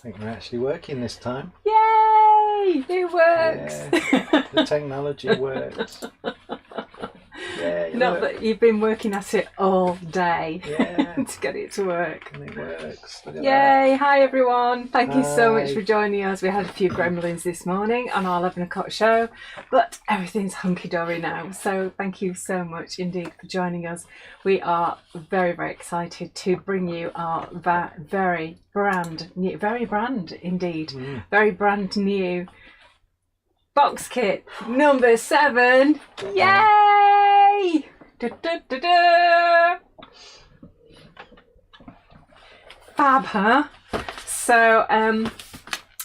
think we're actually working this time. Yay! It works! Yeah, the technology works. Yeah, Not that you've been working at it all day to get it to work. And it works. Yay! Hi everyone! Thank you so much for joining us. We had a few gremlins this morning on our 11 o'clock show, but everything's hunky-dory now. So thank you so much indeed for joining us. We are very, very excited to bring you our very brand new box kit number 7. Yay! Da, da, da, da. Fab, huh? So,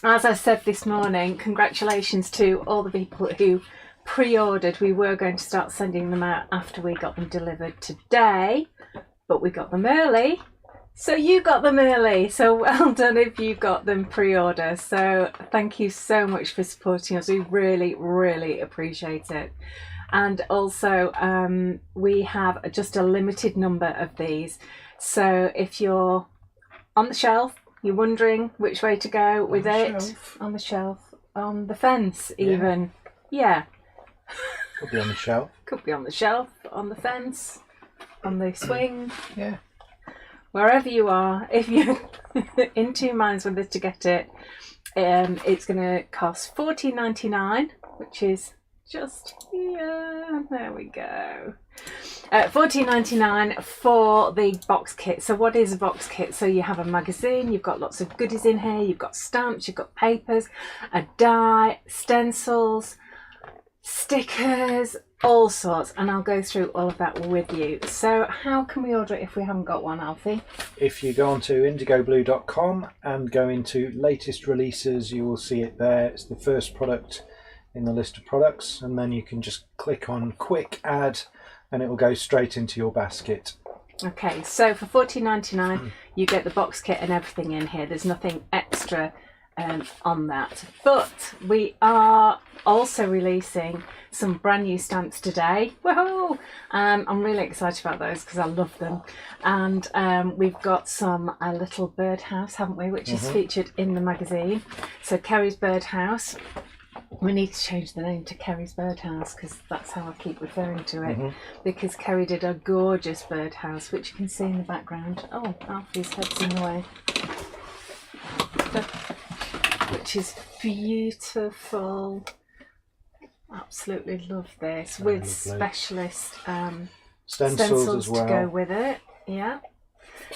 as I said this morning, congratulations to all the people who pre-ordered. We were going to start sending them out after we got them delivered today, but we got them early. So you got them early, so well done if you got them pre-order. So thank you so much for supporting us. We really, really appreciate it. And also we have just a limited number of these. So if you're on the shelf, you're wondering which way to go with it, on the shelf, on the fence even. Yeah. Could be on the shelf. Could be on the shelf, on the fence, on the swing. Yeah. Wherever you are, if you're in two minds whether to get it, it's going to cost $14.99, which is just here. There we go. $14.99 for the box kit. So what is a box kit? So you have a magazine, you've got lots of goodies in here, you've got stamps, you've got papers, a die, stencils, stickers, all sorts, and I'll go through all of that with you. So how can we order it if we haven't got one, Alfie? If you go onto indigoblue.com and go into latest releases, you will see it there. It's the first product in the list of products, and then you can just click on quick add and it will go straight into your basket. Okay, so for $14.99 you get the box kit and everything in here. There's nothing extra on that, but we are also releasing some brand new stamps today. Woohoo! I'm really excited about those because I love them, and we've got a little birdhouse, haven't we, which is featured in the magazine. So Kerry's Birdhouse, we need to change the name to Kerry's Birdhouse because that's how I keep referring to it, because Kerry did a gorgeous birdhouse which you can see in the background. Oh, Alfie's head's in the way. Which is beautiful. Absolutely love this, with specialist stencils as well to go with it. Yeah,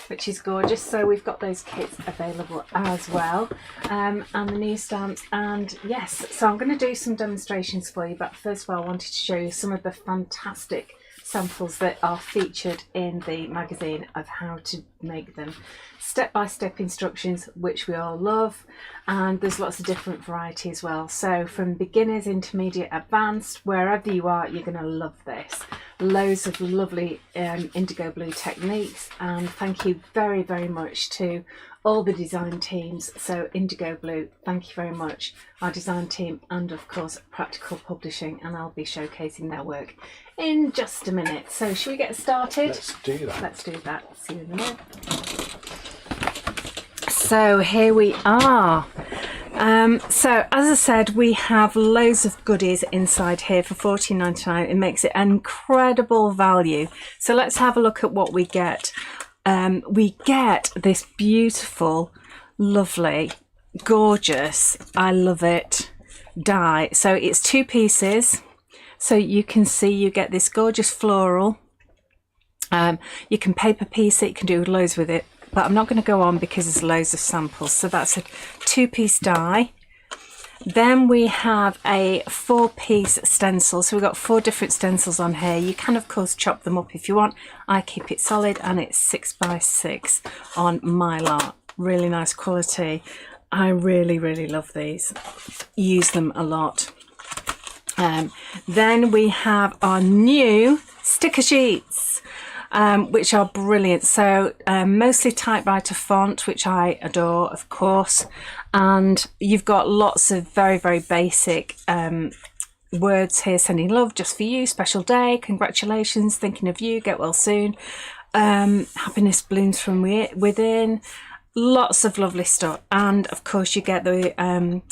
which is gorgeous. So we've got those kits available as well, and the new stamps. And yes, so I'm going to do some demonstrations for you, but first of all I wanted to show you some of the fantastic samples that are featured in the magazine of how to make them. Step-by-step instructions, which we all love, and there's lots of different variety as well. So from beginners, intermediate, advanced, wherever you are, you're going to love this. Loads of lovely indigo blue techniques, and thank you very, very much to all the design teams. So Indigo Blue, thank you very much, our design team, and of course Practical Publishing, and I'll be showcasing their work in just a minute. So should we get started? Let's do that. Let's do that. See you in a minute. So here we are. So as I said, we have loads of goodies inside here for $14.99. It makes it an incredible value. So let's have a look at what we get. We get this beautiful, lovely, gorgeous, I love it, die. So it's 2 pieces. So you can see you get this gorgeous floral. You can paper piece it, you can do loads with it, but I'm not going to go on because there's loads of samples. So that's a 2-piece die. Then we have a 4-piece stencil. So we've got 4 different stencils on here. You can of course chop them up if you want. I keep it solid, and it's 6x6 on Mylar. Really nice quality. I really, really love these. Use them a lot. Then we have our new sticker sheets, which are brilliant. So mostly typewriter font, which I adore, of course, and you've got lots of very, very basic words here. Sending love, just for you, special day, congratulations, thinking of you, get well soon, happiness blooms from within, lots of lovely stuff. And of course you get the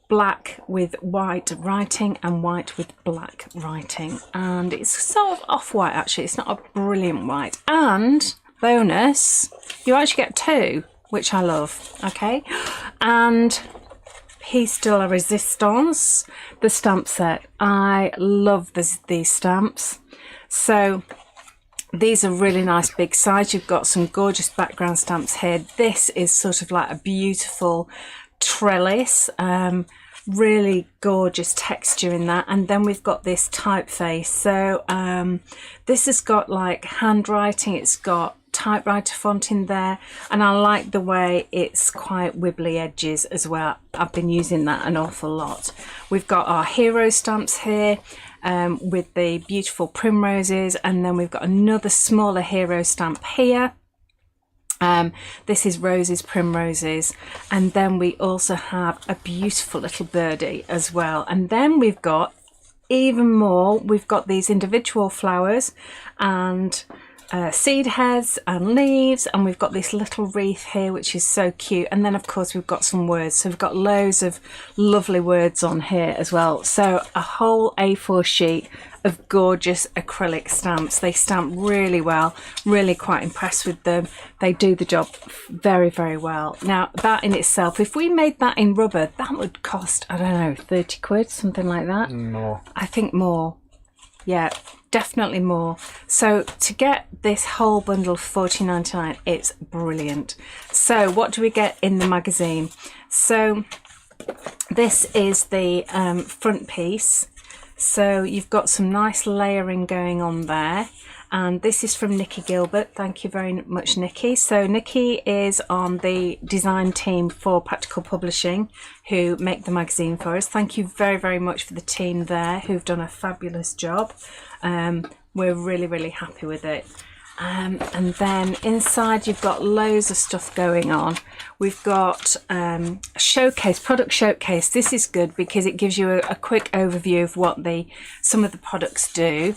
black with white writing and white with black writing, and it's sort of off-white actually, it's not a brilliant white. And bonus, you actually get two, which I love. Okay, and Piece de la Resistance, the stamp set. I love these stamps. So these are really nice big size. You've got some gorgeous background stamps here. This is sort of like a beautiful trellis, really gorgeous texture in that. And then we've got this typeface. So this has got like handwriting, it's got typewriter font in there, and I like the way it's quite wibbly edges as well. I've been using that an awful lot. We've got our hero stamps here with the beautiful primroses, and then we've got another smaller hero stamp here. This is roses, primroses, and then we also have a beautiful little birdie as well. And then we've got even more, we've got these individual flowers and seed heads and leaves, and we've got this little wreath here which is so cute. And then of course we've got some words, so we've got loads of lovely words on here as well. So a whole A4 sheet of gorgeous acrylic stamps. They stamp really well, really quite impressed with them. They do the job very, very well. Now that in itself, if we made that in rubber, that would cost, I don't know, 30 quid, something like that. More. I think more. Yeah, definitely more. So to get this whole bundle for £14.99, it's brilliant. So what do we get in the magazine? So this is the front piece. So you've got some nice layering going on there, and this is from Nikki Gilbert. Thank you very much, Nikki. So Nikki is on the design team for Practical Publishing, who make the magazine for us. Thank you very, very much for the team there, who've done a fabulous job. We're really, really happy with it. And then inside you've got loads of stuff going on. We've got a showcase, product showcase. This is good because it gives you a quick overview of what some of the products do,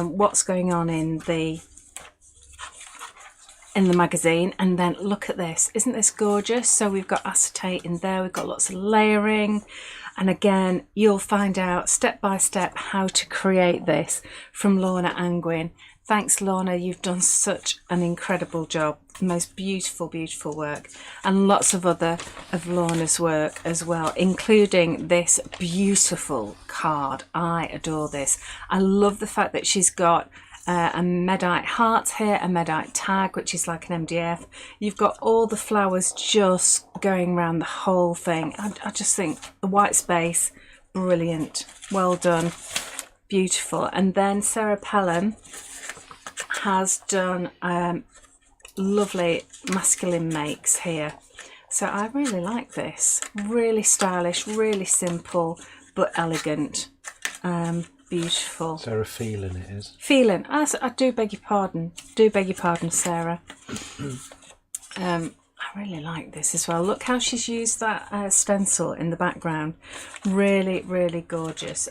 what's going on in the magazine. And then look at this, isn't this gorgeous? So we've got acetate in there, we've got lots of layering, and again you'll find out step by step how to create this from Lorna Angwin. Thanks, Lorna, you've done such an incredible job. The most beautiful, beautiful work. And lots of other of Lorna's work as well, including this beautiful card. I adore this. I love the fact that she's got a Medite heart here, a Medite tag, which is like an MDF. You've got all the flowers just going around the whole thing. I just think the white space, brilliant. Well done. Beautiful. And then Sarah Pelham has done lovely masculine makes here. So I really like this. Really stylish, really simple, but elegant. Beautiful. Sarah Phelan it is. Phelan. I do beg your pardon. Do beg your pardon, Sarah. I really like this as well. Look how she's used that stencil in the background. Really, really gorgeous.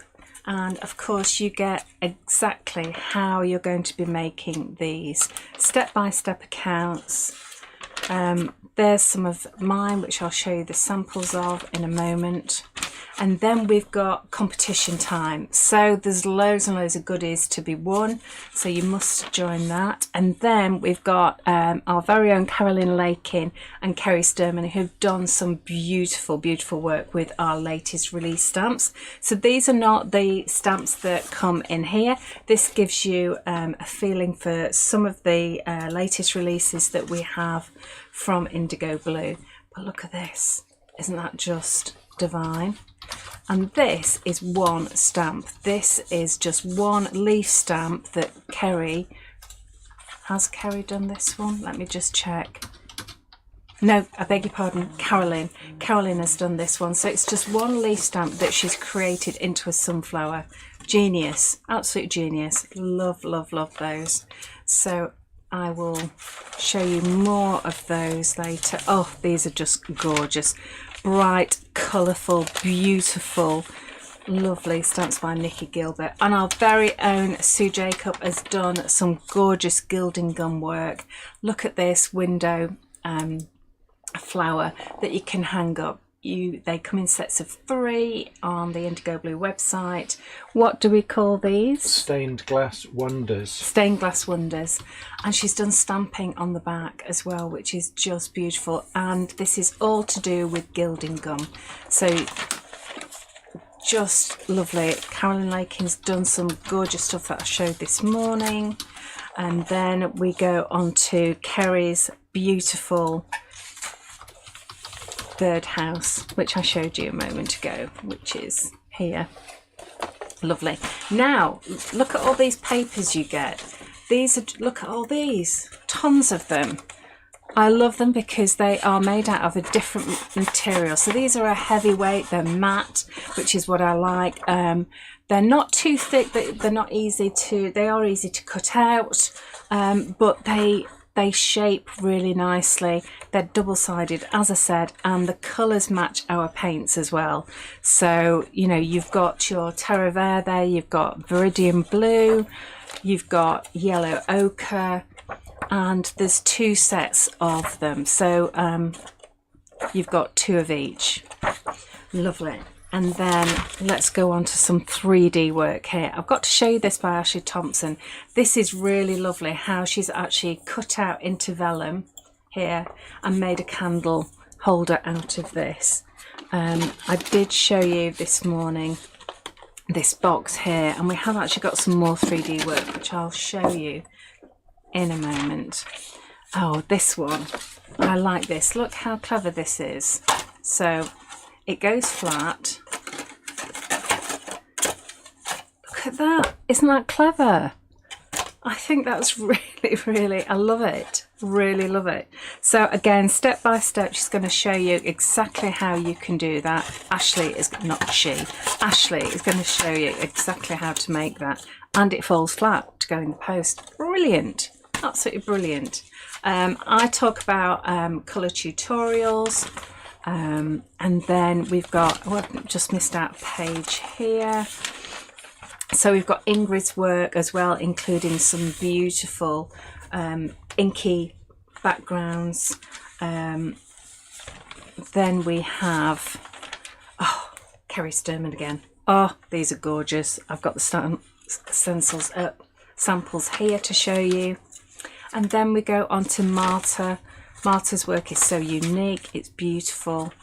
And of course you get exactly how you're going to be making these step-by-step accounts. There's some of mine which I'll show you the samples of in a moment. And then we've got competition time. So there's loads and loads of goodies to be won, so you must join that. And then we've got our very own Carolyn Lakin and Kerry Sturman, who've done some beautiful, beautiful work with our latest release stamps. So these are not the stamps that come in here. This gives you a feeling for some of the latest releases that we have from Indigo Blue. But look at this, isn't that just divine? And this is one stamp. This is just one leaf stamp that Kerry has done this one? Let me just check. No, I beg your pardon, Carolyn. Carolyn has done this one. So it's just one leaf stamp that she's created into a sunflower. Genius, absolute genius. Love, love, love those. So I will show you more of those later. Oh, these are just gorgeous. Bright, colourful, beautiful, lovely stamps by Nikki Gilbert. And our very own Sue Jacob has done some gorgeous gilding gum work. Look at this window. flower that you can hang up. They come in sets of 3 on the Indigo Blue website. What do we call these? Stained glass wonders. Stained glass wonders. And she's done stamping on the back as well, which is just beautiful. And this is all to do with gilding gum. So just lovely. Carolyn Lakin's done some gorgeous stuff that I showed this morning. And then we go on to Kerry's beautiful birdhouse, which I showed you a moment ago, which is here. Lovely. Now look at all these papers you get. Look at all these, tons of them. I love them because they are made out of a different material. So these are a heavyweight, they're matte, which is what I like. They're not too thick, they're not easy to, they are easy to cut out, but they shape really nicely. They're double-sided, as I said, and the colours match our paints as well. So, you know, you've got your terra verde there, you've got viridian blue, you've got yellow ochre, and there's 2 sets of them. So you've got 2 of each. Lovely. And then let's go on to some 3D work here. I've got to show you this by Ashley Thompson. This is really lovely how she's actually cut out into vellum here and made a candle holder out of this. I did show you this morning this box here, and we have actually got some more 3D work, which I'll show you in a moment. Oh, this one. I like this. Look how clever this is. So it goes flat. Look at that. Isn't that clever? I think that's really, I love it. Really love it. So again, step by step, she's going to show you exactly how you can do that. Ashley is going to show you exactly how to make that. And it falls flat to go in the post. Brilliant. Absolutely brilliant. I talk about colour tutorials. And then we've got, oh, I've just missed out a page here. So we've got Ingrid's work as well, including some beautiful inky backgrounds. Then we have, oh, Kerry Sturman again. Oh, these are gorgeous. I've got the stencils, samples here to show you. And then we go on to Marta. Marta's work is so unique, it's beautiful.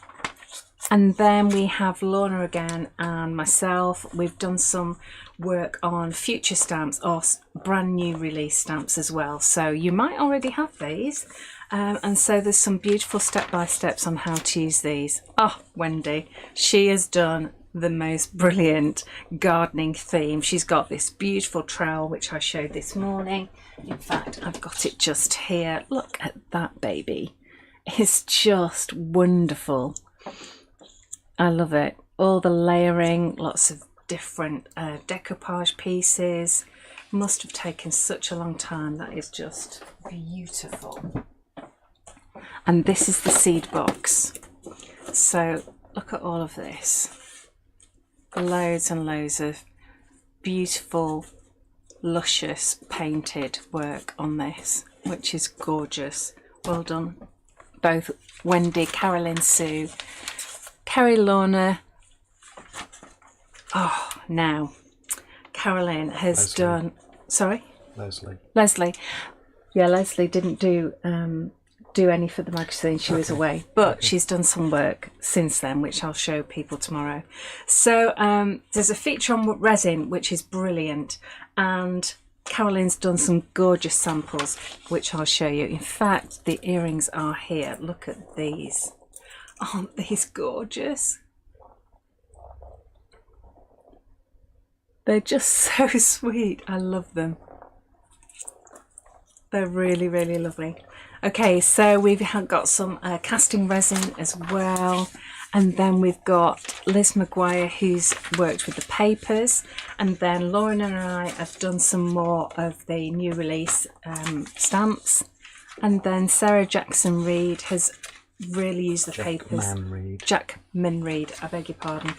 And then we have Lorna again and myself. We've done some work on future stamps or brand new release stamps as well. So you might already have these. And so there's some beautiful step-by-steps on how to use these. Oh, Wendy, she has done the most brilliant gardening theme. She's got this beautiful trowel, which I showed this morning. In fact, I've got it just here. Look at that baby. It's just wonderful. I love it. All the layering, lots of different decoupage pieces. Must have taken such a long time. That is just beautiful. And this is the seed box. So look at all of this. Loads and loads of beautiful, luscious painted work on this, which is gorgeous. Well done, both Wendy, Carolyn, Sue, Kerry, Lorna. Oh, now Carolyn has done. Sorry, Leslie. Yeah, Leslie didn't do any for the magazine. She was away, but she's done some work since then, which I'll show people tomorrow. So there's a feature on resin, which is brilliant, and Carolyn's done some gorgeous samples, which I'll show you. In fact, the earrings are here. Look at these. Aren't these gorgeous? They're just so sweet. I love them. They're really, really lovely. Okay, so we've got some casting resin as well. And then we've got Liz Maguire, who's worked with the papers. And then Lauren and I have done some more of the new release stamps. And then Sarah Jackson Reid has really used the papers. Jackman Reid, I beg your pardon.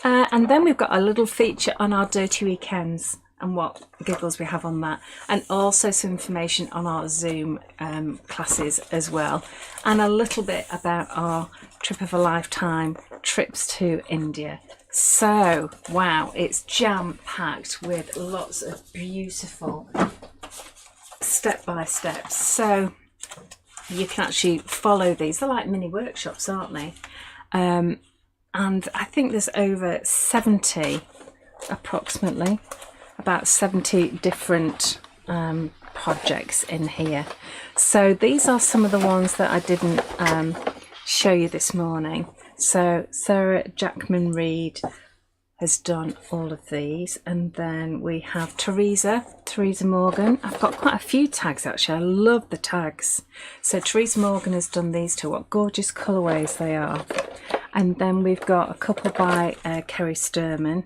And then we've got a little feature on our Dirty Weekends and what giggles we have on that, and also some information on our Zoom classes as well, and a little bit about our trip of a lifetime trips to India. So wow, it's jam-packed with lots of beautiful step-by-steps, so you can actually follow these. They're like mini workshops, aren't they? And I think there's over 70, approximately about 70 different projects in here. So these are some of the ones that I didn't show you this morning. So Sarah Jackman Reid has done all of these, and then we have Teresa Morgan. I've got quite a few tags actually. I love the tags. So Teresa Morgan has done these two. What gorgeous colourways they are. And then we've got a couple by Kerry Sturman.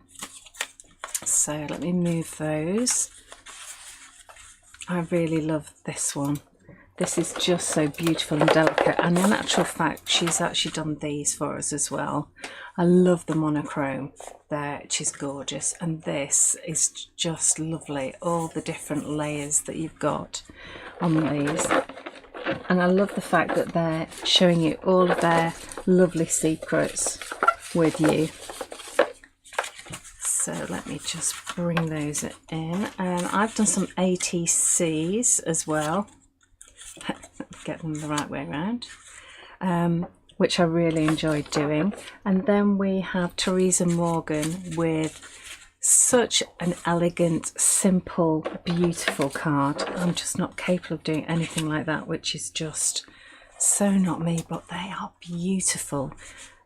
So let me move those. I really love this one. This is just so beautiful and delicate, and in actual fact she's actually done these for us as well. I love the monochrome there, she's gorgeous, and this is just lovely, all the different layers that you've got on these. And I love the fact that they're showing you all of their lovely secrets with you. So let me just bring those in. I've done some ATCs as well. Get them the right way around, which I really enjoyed doing. And then we have Teresa Morgan with such an elegant, simple, beautiful card. I'm just not capable of doing anything like that, which is just so not me, but they are beautiful.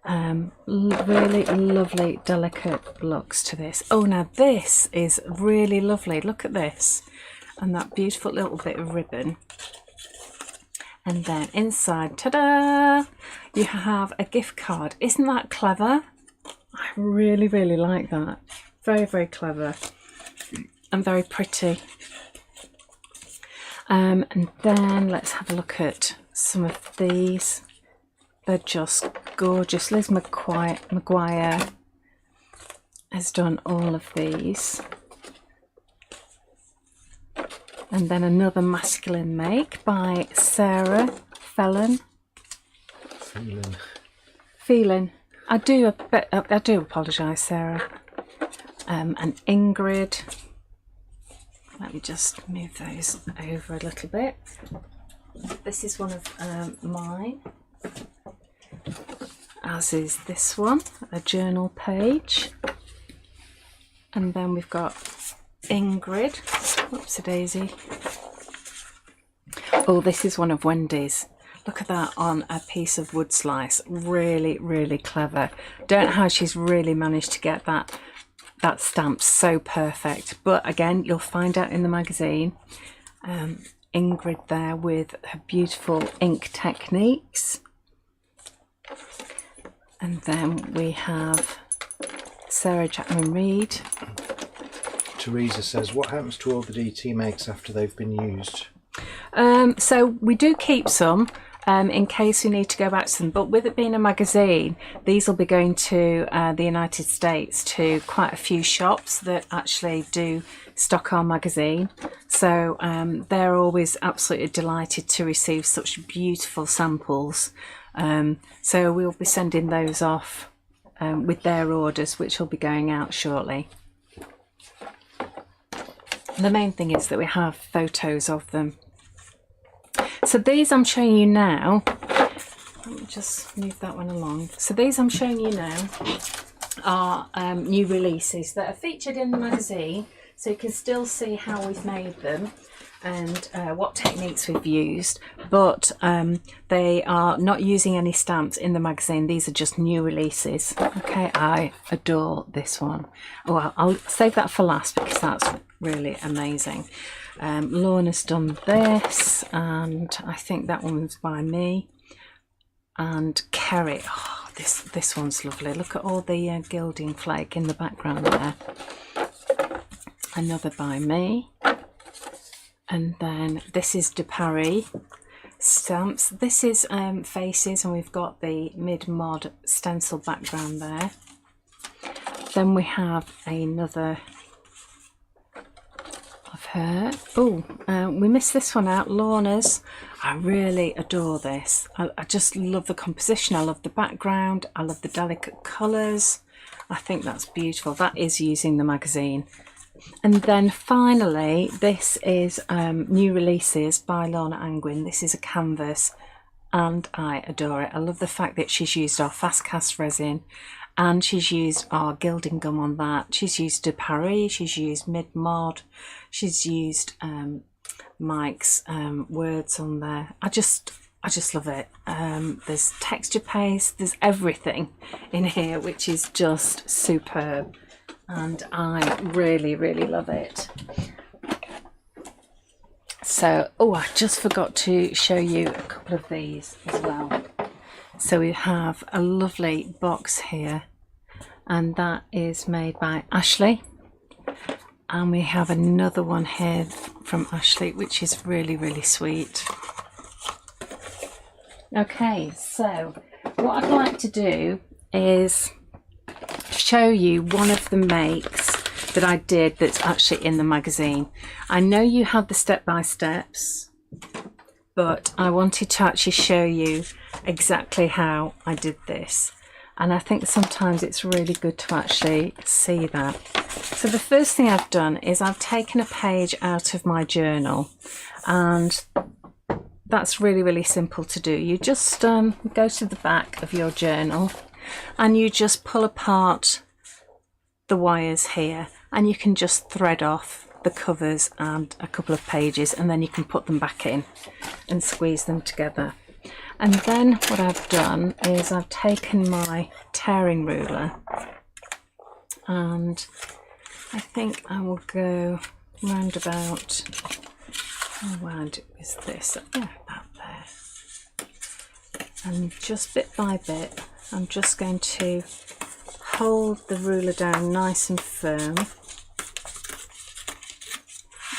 Really lovely, delicate looks to this. Oh, now this is really lovely. Look at this, and that beautiful little bit of ribbon. And then inside, ta-da, you have a gift card. Isn't that clever? I really, really like that. Very, very clever and very pretty. And then let's have a look at some of these. They're just gorgeous. Liz McGuire has done all of these. And then another masculine make by Sarah Phelan. I do apologise, Sarah. And Ingrid. Let me just move those over a little bit. This is one of mine, as is this one, a journal page. And then we've got Ingrid. Whoopsie daisy. Oh, this is one of Wendy's. Look at that on a piece of wood slice. Really, really clever. Don't know how she's really managed to get that stamp so perfect. But again, you'll find out in the magazine. Ingrid there with her beautiful ink techniques. And then we have Sarah Jackman Reid. Teresa says, what happens to all the DT makes after they've been used? So we do keep some in case we need to go back to them, but with it being a magazine, these will be going to the United States, to quite a few shops that actually do stock our magazine. So they're always absolutely delighted to receive such beautiful samples. So we'll be sending those off with their orders, which will be going out shortly. The main thing is that we have photos of them. So these I'm showing you now, let me just move that one along. So these I'm showing you now are new releases that are featured in the magazine, so you can still see how we've made them and what techniques we've used, but they are not using any stamps in the magazine. These are just new releases. Okay, I adore this one. Oh, I'll save that for last because that's really amazing. Lorna's done this, and I think that one was by me. And Kerry, oh, this one's lovely. Look at all the gilding flake in the background there. Another by me. And then this is De Paris stamps. This is faces, and we've got the mid-mod stencil background there. Then we have another her. Oh, we missed this one out, Lorna's. I really adore this. I just love the composition. I love the background. I love the delicate colours. I think that's beautiful. That is using the magazine. And then finally, this is New Releases by Lorna Angwin. This is a canvas and I adore it. I love the fact that she's used our fast cast resin and she's used our gilding gum on that. She's used De Paris, she's used Mid Mod, she's used Mike's words on there. I just love it. There's texture paste, there's everything in here, which is just superb. And I really, really love it. So, oh, I just forgot to show you a couple of these as well. So we have a lovely box here, and that is made by Ashley. And we have another one here from Ashley, which is really, really sweet. Okay, so what I'd like to do is show you one of the makes that I did that's actually in the magazine. I know you have the step-by-steps, but I wanted to actually show you exactly how I did this. And I think sometimes it's really good to actually see that. So the first thing I've done is I've taken a page out of my journal, and that's really, really simple to do. You just go to the back of your journal and you just pull apart the wires here, and you can just thread off the covers and a couple of pages, and then you can put them back in and squeeze them together. And then what I've done is I've taken my tearing ruler, and I think I will go round about, how round is this? Yeah, about there. And just bit by bit, I'm just going to hold the ruler down nice and firm,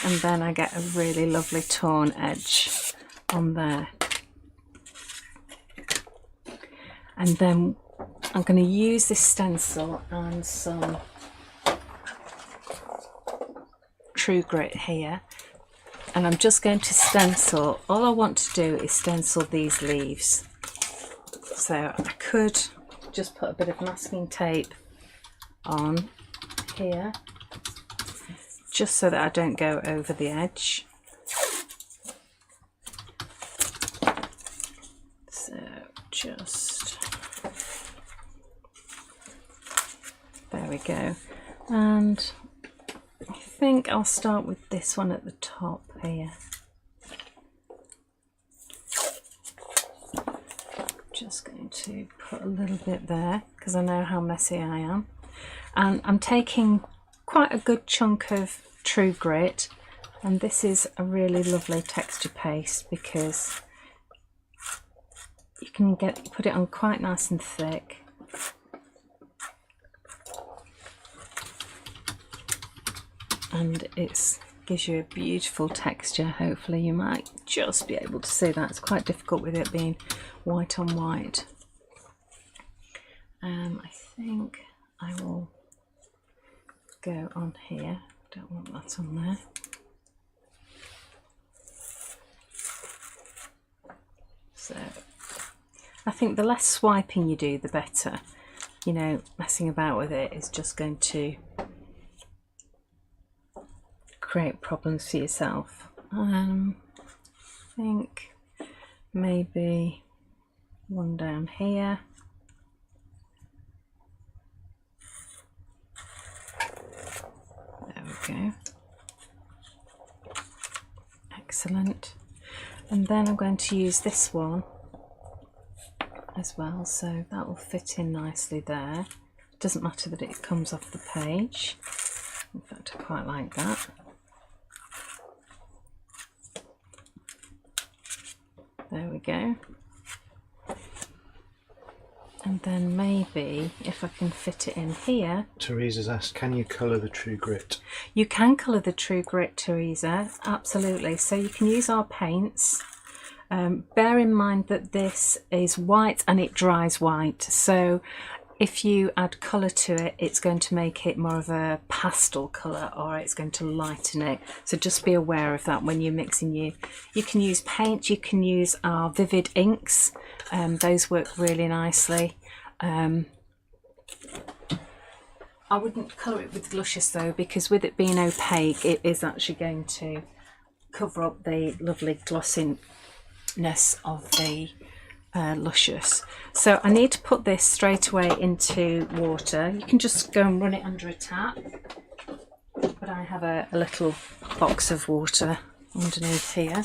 and then I get a really lovely torn edge on there. And then I'm going to use this stencil and some True Grit here, and I'm just going to stencil. All I want to do is stencil these leaves. So I could just put a bit of masking tape on here, just so that I don't go over the edge. So just, there we go. And I think I'll start with this one at the top here. Just going to put a little bit there because I know how messy I am. And I'm taking quite a good chunk of True Grit, and this is a really lovely texture paste because you can put it on quite nice and thick. And it gives you a beautiful texture. Hopefully you might just be able to see that. It's quite difficult with it being white on white. I think I will go on here. Don't want that on there. So I think the less swiping you do, the better. You know, messing about with it is just going to create problems for yourself. I think maybe one down here. There we go. Excellent. And then I'm going to use this one as well, so that will fit in nicely there. It doesn't matter that it comes off the page. In fact, I quite like that. There we go. And then maybe if I can fit it in here. Teresa's asked, can you colour the True Grit? You can colour the True Grit, Teresa, absolutely. So you can use our paints. Bear in mind that this is white and it dries white. So if you add colour to it, it's going to make it more of a pastel colour, or it's going to lighten it. So just be aware of that when you're mixing. You can use paint, you can use our vivid inks. Those work really nicely. I wouldn't colour it with Luscious though, because with it being opaque, it is actually going to cover up the lovely glossiness of the Luscious. So I need to put this straight away into water. You can just go and run it under a tap, but I have a little box of water underneath here.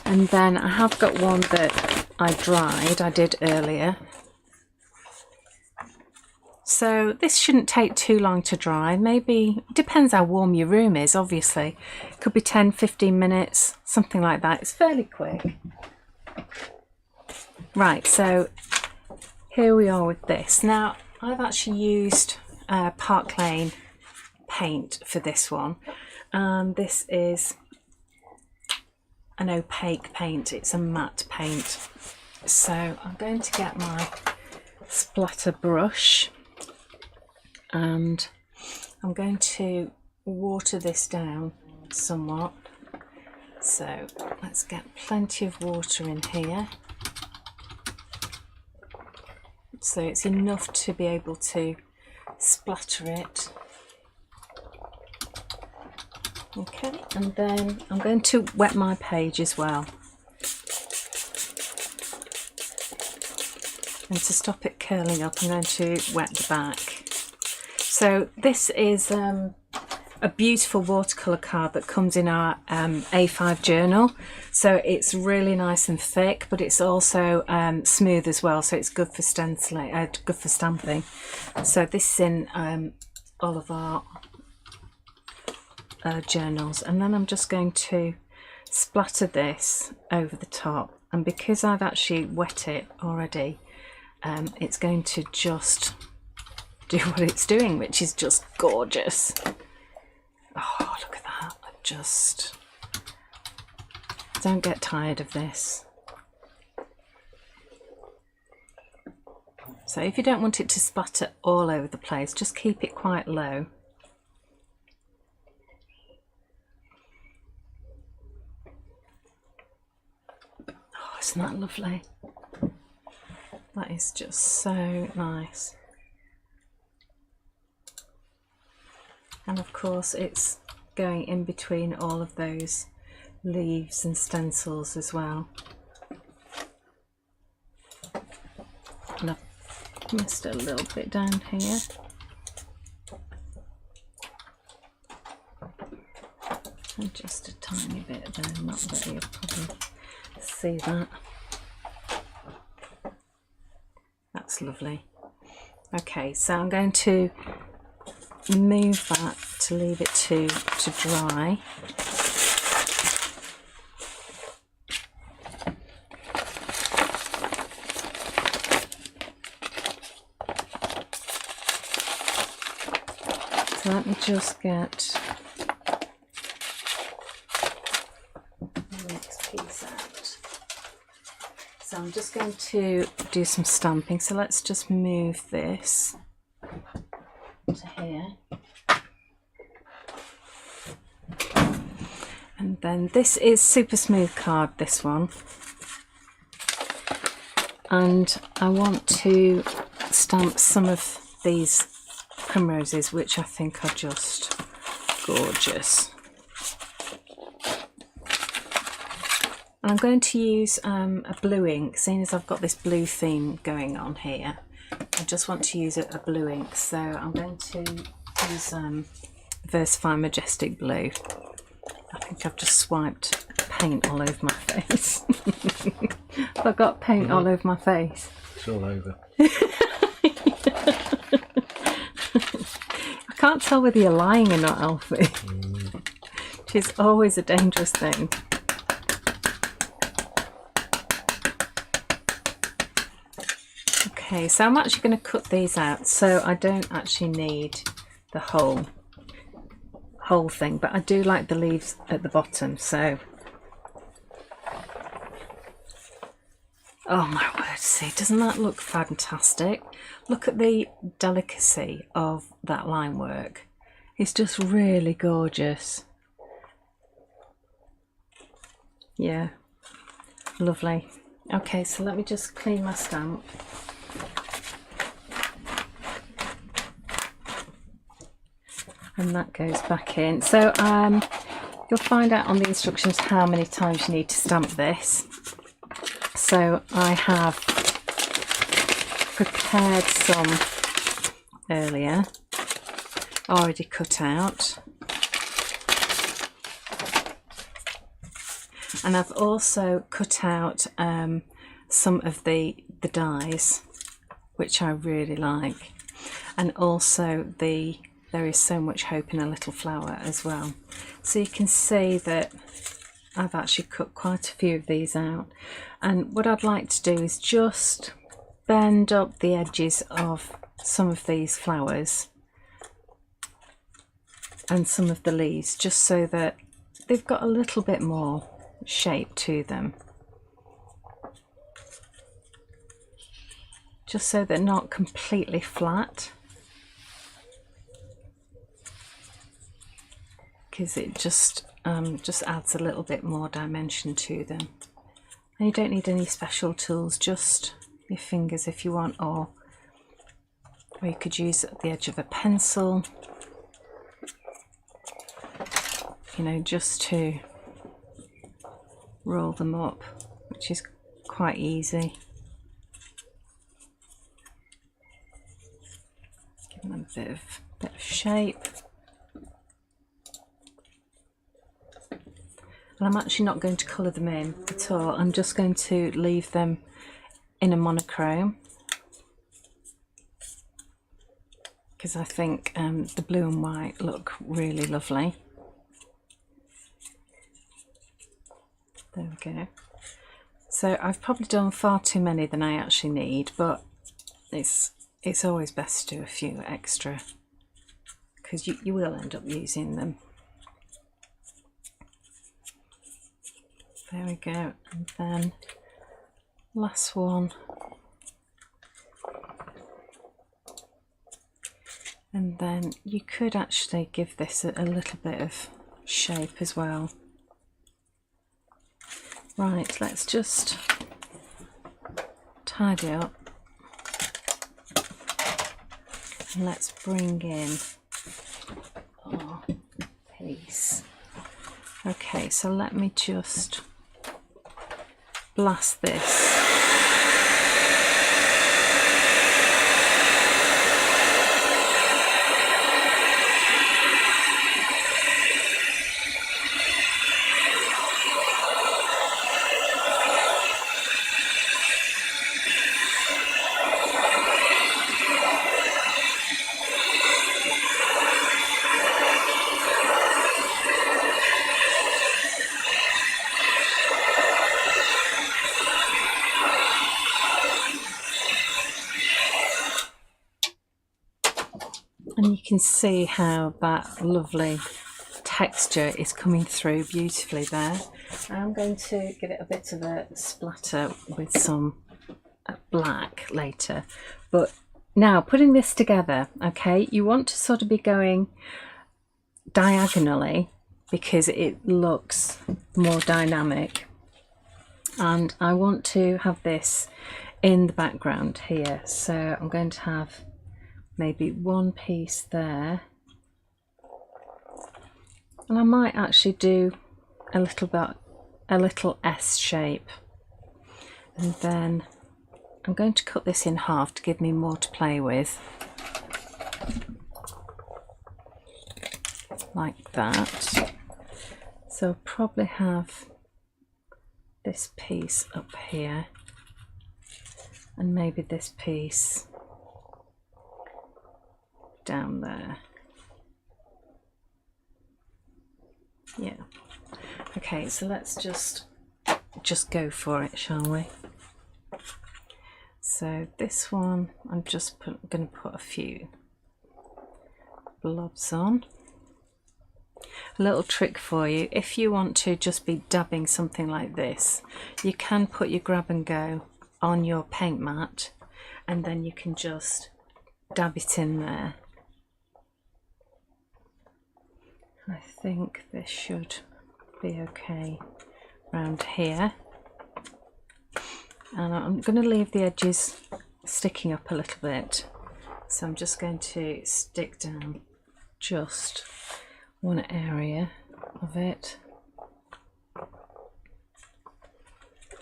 And then I have got one that I dried, I did earlier. So this shouldn't take too long to dry. Maybe, it depends how warm your room is, obviously. It could be 10-15 minutes, something like that. It's fairly quick. Right, so here we are with this. Now, I've actually used Park Lane paint for this one. And this is an opaque paint. It's a matte paint. So I'm going to get my splatter brush. And I'm going to water this down somewhat. So let's get plenty of water in here. So it's enough to be able to splatter it. Okay, and then I'm going to wet my page as well. And to stop it curling up, I'm going to wet the back. So this is a beautiful watercolour card that comes in our A5 journal. So it's really nice and thick, but it's also smooth as well. So it's good for stenciling, good for stamping. So this is in all of our journals. And then I'm just going to splatter this over the top. And because I've actually wet it already, it's going to just do what it's doing, which is just gorgeous. Oh, look at that. I just don't get tired of this. So if you don't want it to splatter all over the place, just keep it quite low. Oh, isn't that lovely? That is just so nice. And of course it's going in between all of those leaves and stencils as well. And I've missed a little bit down here. And just a tiny bit there, not that you'll probably see that. That's lovely. Okay, so I'm going to move that to leave it to dry. So let me just get the next piece out. So I'm just going to do some stamping. So let's just move this to here. And then this is super smooth card, this one. And I want to stamp some of these primroses, which I think are just gorgeous. And I'm going to use a blue ink, seeing as I've got this blue theme going on here. I just want to use a blue ink, so I'm going to use Versify Majestic Blue. I think I've just swiped paint all over my face. I've got paint all over my face. It's all over. I can't tell whether you're lying or not, Alfie. Which is always a dangerous thing. Okay, so I'm actually going to cut these out, so I don't actually need the whole thing, but I do like the leaves at the bottom, so Oh my word, see, doesn't that look fantastic? Look at the delicacy of that line work. It's just really gorgeous. Yeah, lovely. Okay, so let me just clean my stamp. And that goes back in. So you'll find out on the instructions how many times you need to stamp this. So I have prepared some earlier, already cut out. And I've also cut out some of the dies, which I really like. And also There Is So Much Hope in a Little Flower as well. So you can see that I've actually cut quite a few of these out. And what I'd like to do is just bend up the edges of some of these flowers and some of the leaves, just so that they've got a little bit more shape to them. Just so they're not completely flat, because it just adds a little bit more dimension to them. And you don't need any special tools, just your fingers if you want, or you could use the edge of a pencil, you know, just to roll them up, which is quite easy. Give them a bit of shape. And I'm actually not going to colour them in at all. I'm just going to leave them in a monochrome, because I think the blue and white look really lovely. There we go. So I've probably done far too many than I actually need, but it's always best to do a few extra, because you will end up using them. There we go. And then last one. And then you could actually give this a little bit of shape as well. Right, let's just tidy up. And let's bring in our piece. Okay, so let me just blast this. And you can see how that lovely texture is coming through beautifully there. I'm going to give it a bit of a splatter with some black later. But now putting this together, okay, you want to sort of be going diagonally because it looks more dynamic. And I want to have this in the background here. So I'm going to have maybe one piece there, and I might actually do a little S shape, and then I'm going to cut this in half to give me more to play with, like that. So I'll probably have this piece up here, and maybe this piece down there. Yeah. Okay, so let's just go for it, shall we? So this one, I'm just going to put a few blobs on. A little trick for you: if you want to just be dabbing something like this, you can put your grab and go on your paint mat, and then you can just dab it in there. I think this should be okay around here, and I'm going to leave the edges sticking up a little bit, so I'm just going to stick down just one area of it,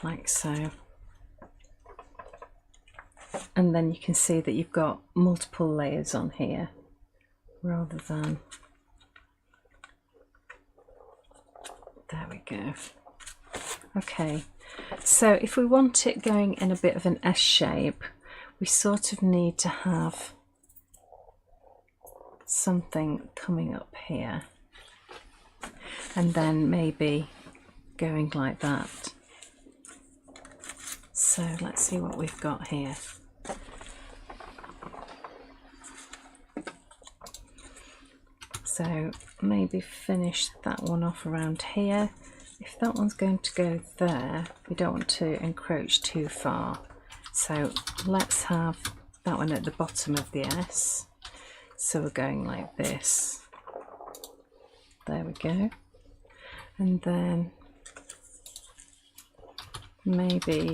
like so, and then you can see that you've got multiple layers on here rather than, there we go. Okay, so if we want it going in a bit of an S shape, we sort of need to have something coming up here, and then maybe going like that. So let's see what we've got here. So maybe finish that one off around here. If that one's going to go there, we don't want to encroach too far. So let's have that one at the bottom of the S. So we're going like this. There we go. And then maybe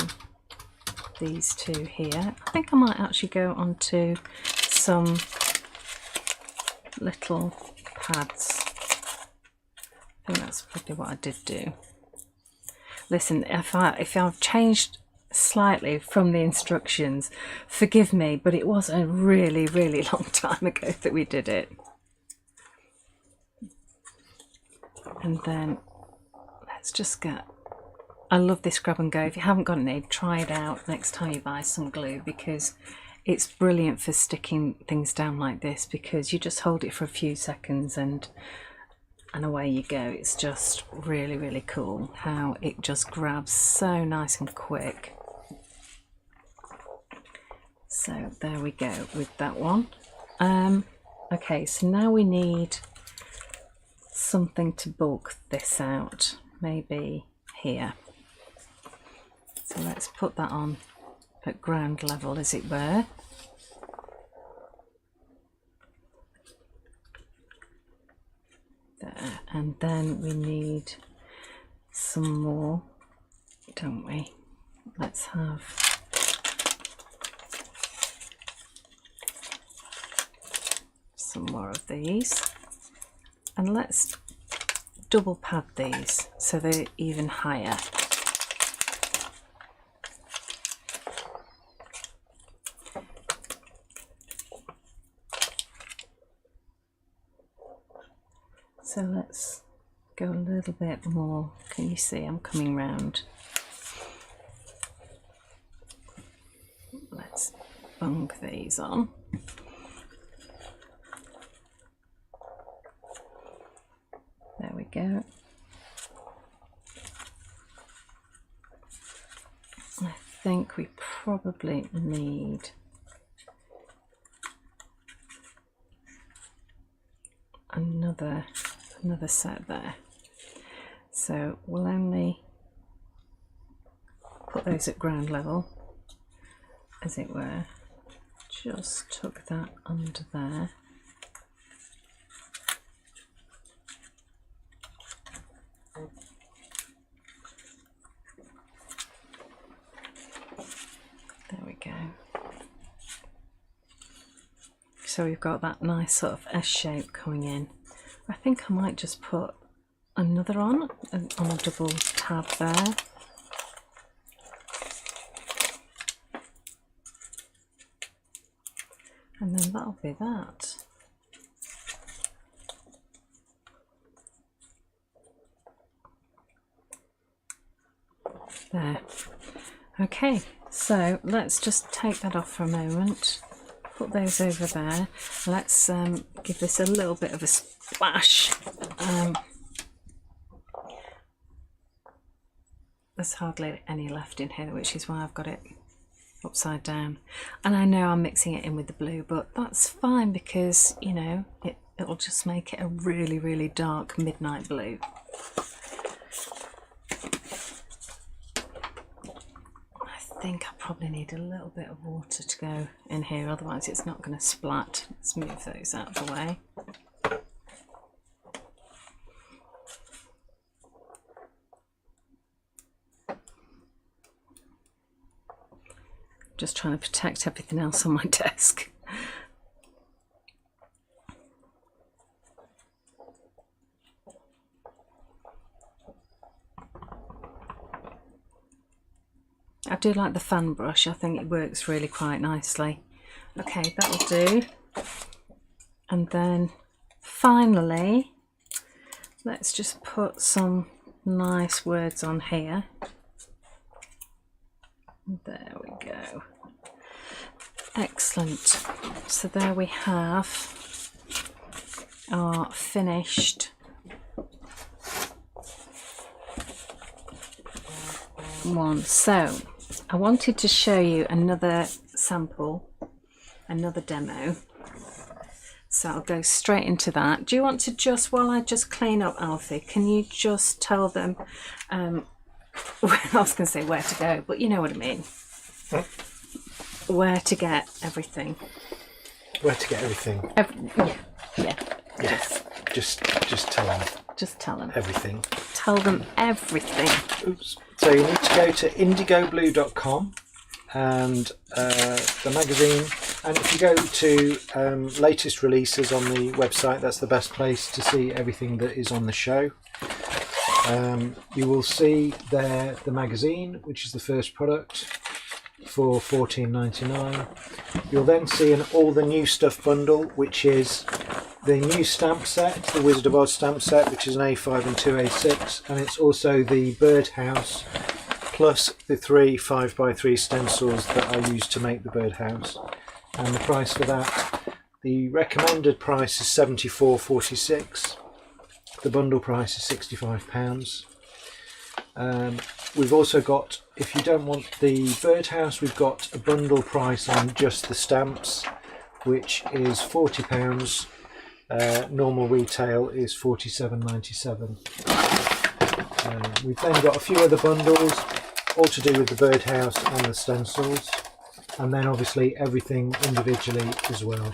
these two here. I think I might actually go onto some little pads. I think that's probably what I did do. Listen, if I've changed slightly from the instructions, forgive me, but it was a really, really long time ago that we did it. And then let's just get, I love this grab and go. If you haven't got any, try it out next time you buy some glue, because it's brilliant for sticking things down like this, because you just hold it for a few seconds and away you go. It's just really, really cool how it just grabs so nice and quick. So there we go with that one. Okay, so now we need something to bulk this out, maybe here. So let's put that on at ground level, as it were. There, and then we need some more, don't we? Let's have some more of these, and let's double pad these so they're even higher. So let's go a little bit more. Can you see I'm coming round? Let's bung these on. There we go. I think we probably need another set there. So we'll only put those at ground level, as it were. Just tuck that under there. There we go. So we've got that nice sort of S shape coming in. I think I might just put another on a double tab there. And then that'll be that. There. Okay, so let's just take that off for a moment. Put those over there. Let's give this a little bit of a splash. There's hardly any left in here, which is why I've got it upside down. And I know I'm mixing it in with the blue, but that's fine, because, you know, it'll just make it a really, really dark midnight blue. I think I probably need a little bit of water to go in here, otherwise it's not going to splat. Let's move those out of the way. Just trying to protect everything else on my desk. I do like the fan brush. I think it works really quite nicely. Okay, that'll do. And then finally, let's just put some nice words on here. There we go. Excellent. So there we have our finished one. So I wanted to show you another sample, another demo. So I'll go straight into that. Do you want to just, while I just clean up, Alfie, can you just tell them, I was going to say where to go, but you know what I mean. Huh? Where to get everything. Where to get everything? Yeah. Just tell them. Just tell them. Everything. Tell them everything. Oops. So you need to go to indigoblue.com and the magazine, and if you go to latest releases on the website, that's the best place to see everything that is on the show. You will see there the magazine, which is the first product, for $14.99. You'll then see an all the new stuff bundle, which is the new stamp set, the Wizard of Oz stamp set, which is an A5 and 2 A6, and it's also the birdhouse plus the 3 5x3 stencils that I used to make the birdhouse. And the price for that, the recommended price is $74.46. The bundle price is £65. We've also got, if you don't want the birdhouse, we've got a bundle price on just the stamps, which is £40. Normal retail is $47.97. We've then got a few other bundles, all to do with the birdhouse and the stencils, and then obviously everything individually as well.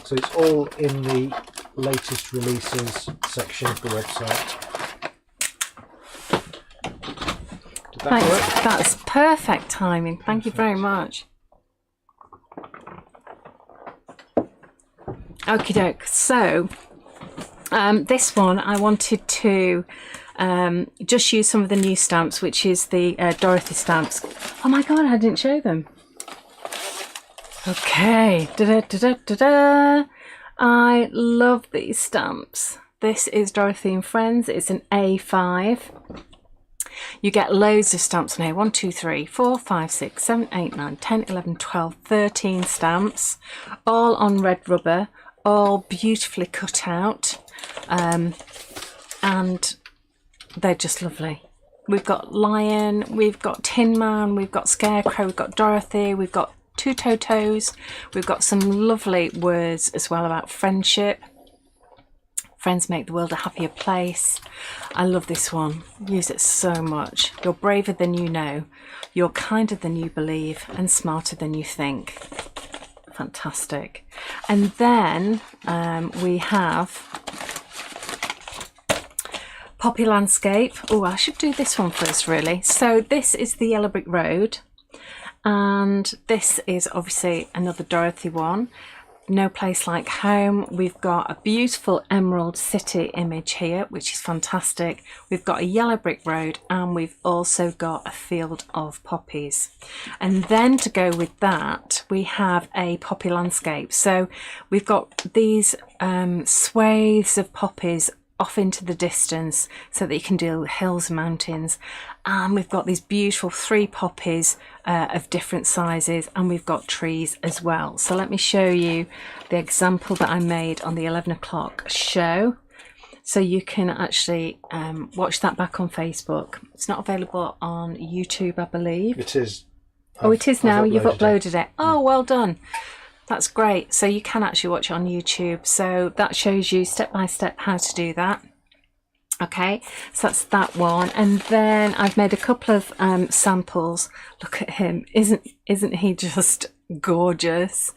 So it's all in the latest releases section of the website. Did that work? That's perfect timing. Thank you very much. Okie doke. So this one I wanted to just use some of the new stamps, which is the Dorothy stamps. Oh my god, I didn't show them. Okay. Da-da-da-da-da-da. I love these stamps. This is Dorothy and Friends. It's an A5. You get loads of stamps on here. 1, 2, 3, 4, 5, 6, 7, 8, 9, 10, 11, 12, 13 stamps. All on red rubber. All beautifully cut out. And they're just lovely. We've got Lion, we've got Tin Man, we've got Scarecrow, we've got Dorothy, we've got 2 Totos. We've got some lovely words as well about friendship. Friends make the world a happier place. I love this one. Use it so much. You're braver than you know. You're kinder than you believe and smarter than you think. Fantastic. And then we have Poppy Landscape. Oh, I should do this one first, really. So this is the Yellow Brick Road. And this is obviously another Dorothy one. No Place Like Home. We've got a beautiful Emerald City image here, which is fantastic. We've got a yellow brick road, and we've also got a field of poppies. And then to go with that, we have a poppy landscape. So we've got these swathes of poppies off into the distance so that you can do hills and mountains, and we've got these beautiful 3 poppies of different sizes, and we've got trees as well. So let me show you the example that I made on the 11 o'clock show, so you can actually watch that back on Facebook. It's not available on YouTube, I believe. It is. Oh, it is now. You've uploaded it. Oh, well done. That's great. So you can actually watch it on YouTube. So that shows you step by step how to do that. Okay, so that's that one, and then I've made a couple of samples. Look at him, isn't he just gorgeous?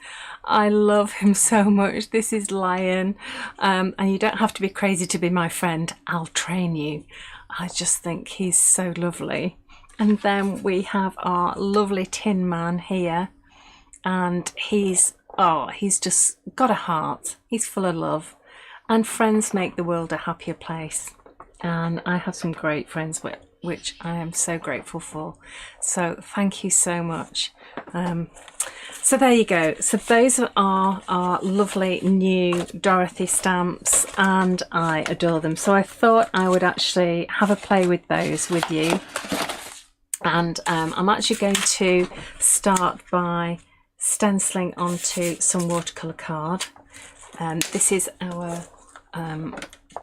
I love him so much. This is Lion, and you don't have to be crazy to be my friend. I'll train you. I just think he's so lovely. And then we have our lovely Tin Man here, and he's just got a heart. He's full of love, and friends make the world a happier place. And I have some great friends which I am so grateful for. So thank you so much. So there you go. So those are our lovely new Dorothy stamps, and I adore them. So I thought I would actually have a play with those with you. And I'm actually going to start by stenciling onto some watercolour card. This is our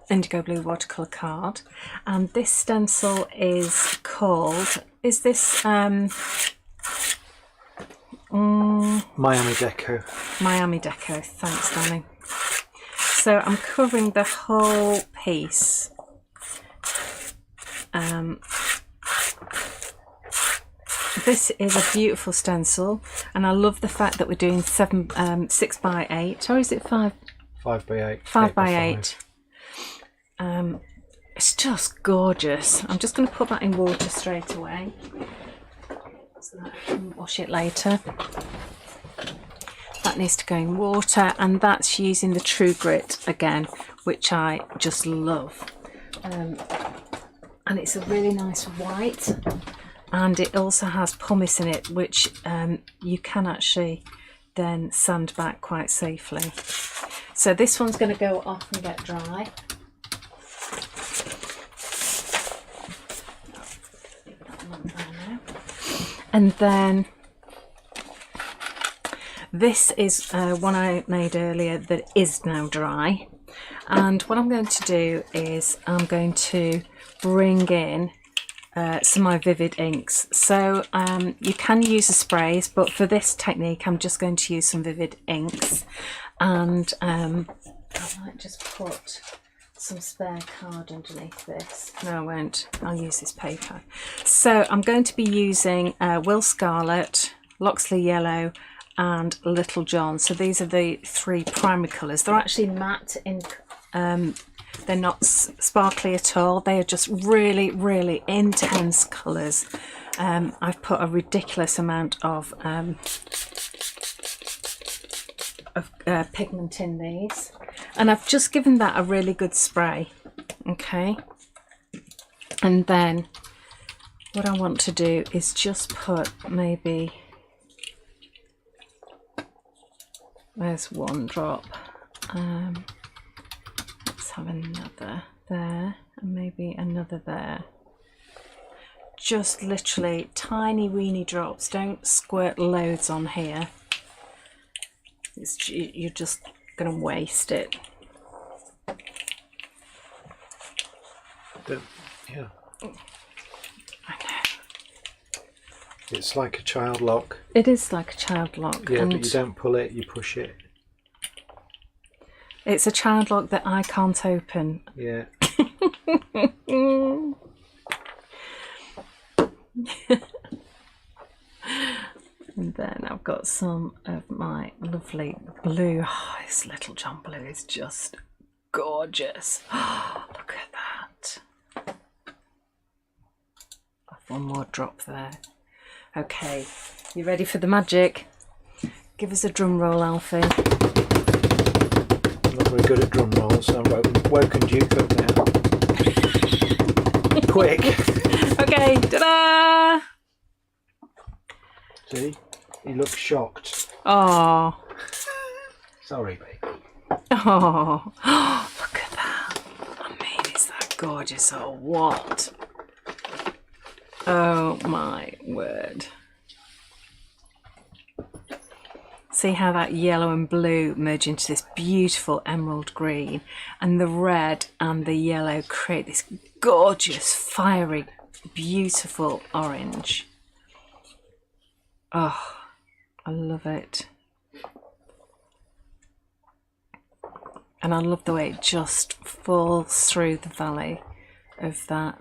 indigo blue watercolour card, and this stencil is called, is this Miami Deco. Miami Deco, thanks darling. So I'm covering the whole piece. This is a beautiful stencil, and I love the fact that we're doing 6 by 8, or is it 5? 5 by 8. 5 by 8. It's just gorgeous. I'm just going to put that in water straight away so that I can wash it later. That needs to go in water, and that's using the True Grit again, which I just love. And it's a really nice white, and it also has pumice in it, which you can actually then sand back quite safely. So this one's going to go off and get dry. And then this is one I made earlier that is now dry, and what I'm going to do is I'm going to bring in some of my vivid inks. So you can use the sprays, but for this technique I'm just going to use some vivid inks, and I might just put some spare card underneath this. No, I won't. I'll use this paper. So I'm going to be using Will Scarlet, Loxley Yellow, and Little John. So these are the 3 primary colours. They're actually matte in they're not sparkly at all. They are just really, really intense colours. I've put a ridiculous amount of pigment in these, and I've just given that a really good spray. Okay, and then what I want to do is just put, maybe there's 1 drop, let's have another there, and maybe another there. Just literally tiny weeny drops. Don't squirt loads on here. You're just going to waste it. Yeah. I know. It's like a child lock. It is like a child lock. Yeah, but you don't pull it, you push it. It's a child lock that I can't open. Yeah. And then I've got some of my lovely blue. Oh, this Little John blue is just gorgeous. Oh, look at that. I've 1 more drop there. Okay, you ready for the magic? Give us a drum roll, Alfie. I'm not very good at drum rolls, so I'm woken Duke up now. Quick! Okay, ta-da! See? He looks shocked. Oh. Sorry, baby. Oh, look at that. I mean, is that gorgeous or what? Oh my word. See how that yellow and blue merge into this beautiful emerald green, and the red and the yellow create this gorgeous, fiery, beautiful orange. Oh, I love it. And I love the way it just falls through the valley. of that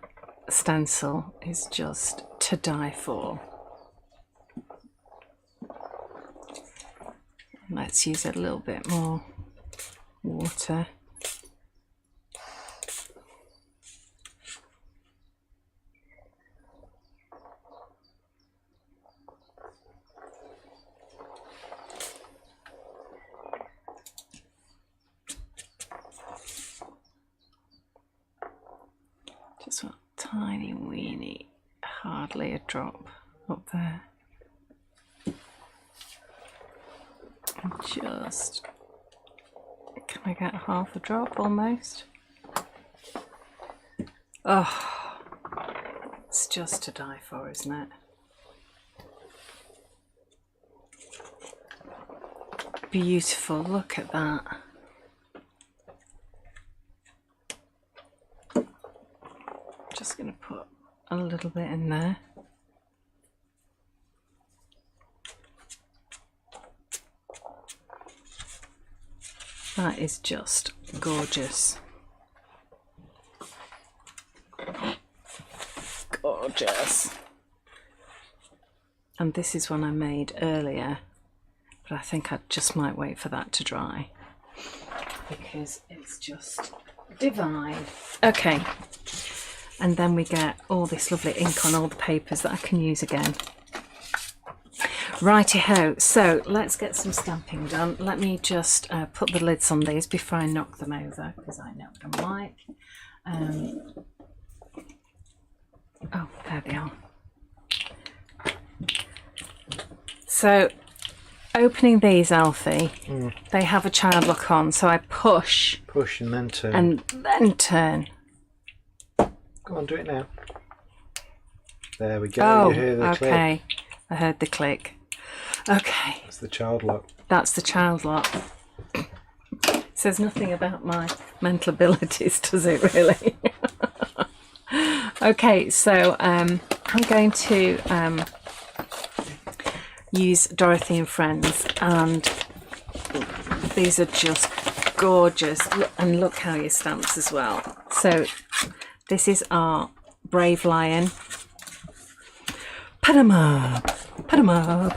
stencil is just to die for. Let's use a little bit more water. Just a tiny weeny, hardly a drop up there. And just, can I get half a drop almost? Oh, it's just to die for, isn't it? Beautiful, look at that. Just going to put a little bit in there. That is just gorgeous. Gorgeous. And this is one I made earlier, but I think I just might wait for that to dry because it's just divine. Okay. And then we get all this lovely ink on all the papers that I can use again. Righty-ho, so let's get some stamping done. Let me just put the lids on these before I knock them over, because I know what I'm like. Oh, there they are. So, opening these, Alfie, they have a child lock on, so I push. Push and then turn. And then turn. Go on, do it now. There we go. Oh, you hear the click. Okay. I heard the click. Okay. That's the child lock. That's the child lock. Says nothing about my mental abilities, does it really? Okay, so I'm going to use Dorothy and Friends, and these are just gorgeous. And look how you stamps as well. So this is our Brave Lion. Put 'em up. Put 'em up.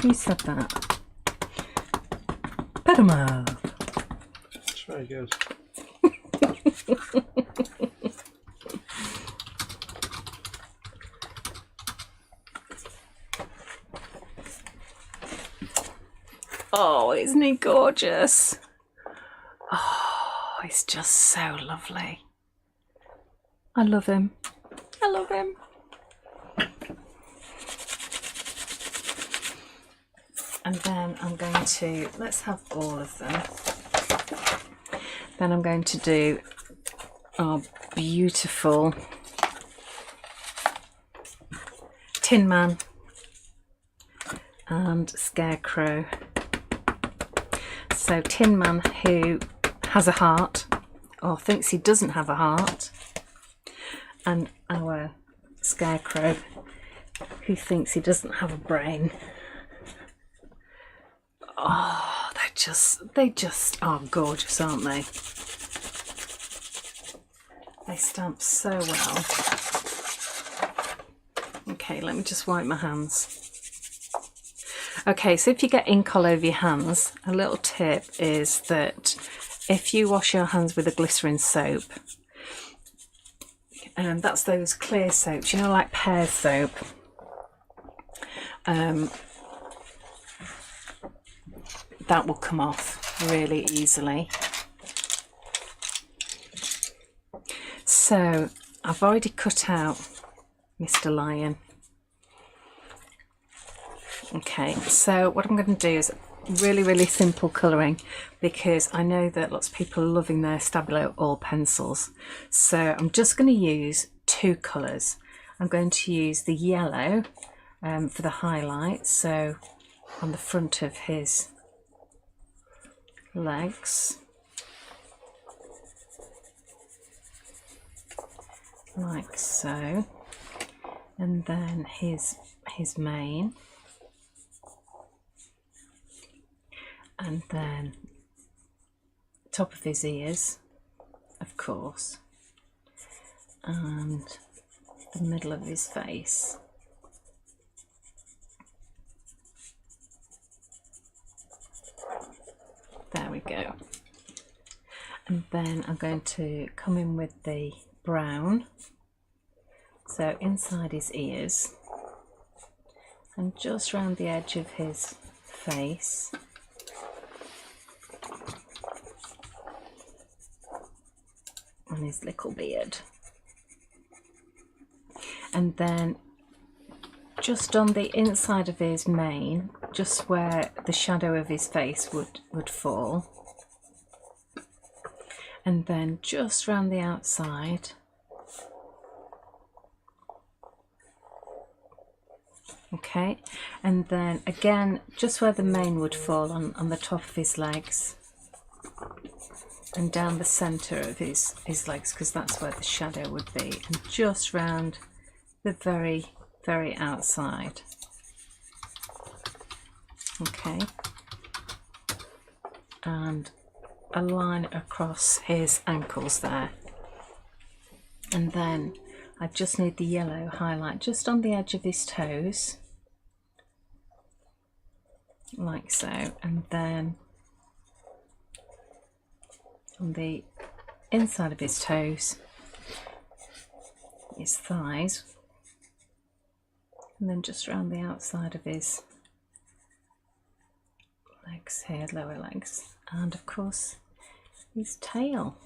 Who said that? Put 'em up. That's very good. Oh, isn't he gorgeous? Oh, he's just so lovely. I love him. I love him. And then I'm going to, let's have all of them. Then I'm going to do our beautiful Tin Man and Scarecrow. So Tin Man, who has a heart or thinks he doesn't have a heart, and our Scarecrow, who thinks he doesn't have a brain. Oh, they just are gorgeous, aren't they? They stamp so well. Okay, let me just wipe my hands. Okay, so if you get ink all over your hands, a little tip is that if you wash your hands with a glycerin soap, and that's those clear soaps, you know, like pear soap, that will come off really easily. So I've already cut out Mr. Lion. Okay, so what I'm going to do is really simple colouring, because I know that lots of people are loving their Stabilo oil pencils. So I'm just going to use two colours. I'm going to use the yellow for the highlight, so on the front of his legs, like so, and then his mane, and then top of his ears, of course, and the middle of his face. There we go. And then I'm going to come in with the brown, so inside his ears and just round the edge of his face. And his little beard. And then just on the inside of his mane, just where the shadow of his face would fall. And then just round the outside. Okay, and then again, just where the mane would fall on the top of his legs. And down the centre of his legs, because that's where the shadow would be. And just round the very, very outside. Okay. And a line across his ankles there. And then I just need the yellow highlight just on the edge of his toes. Like so. And then on the inside of his toes, his thighs, and then just around the outside of his legs here, lower legs, and of course his tail.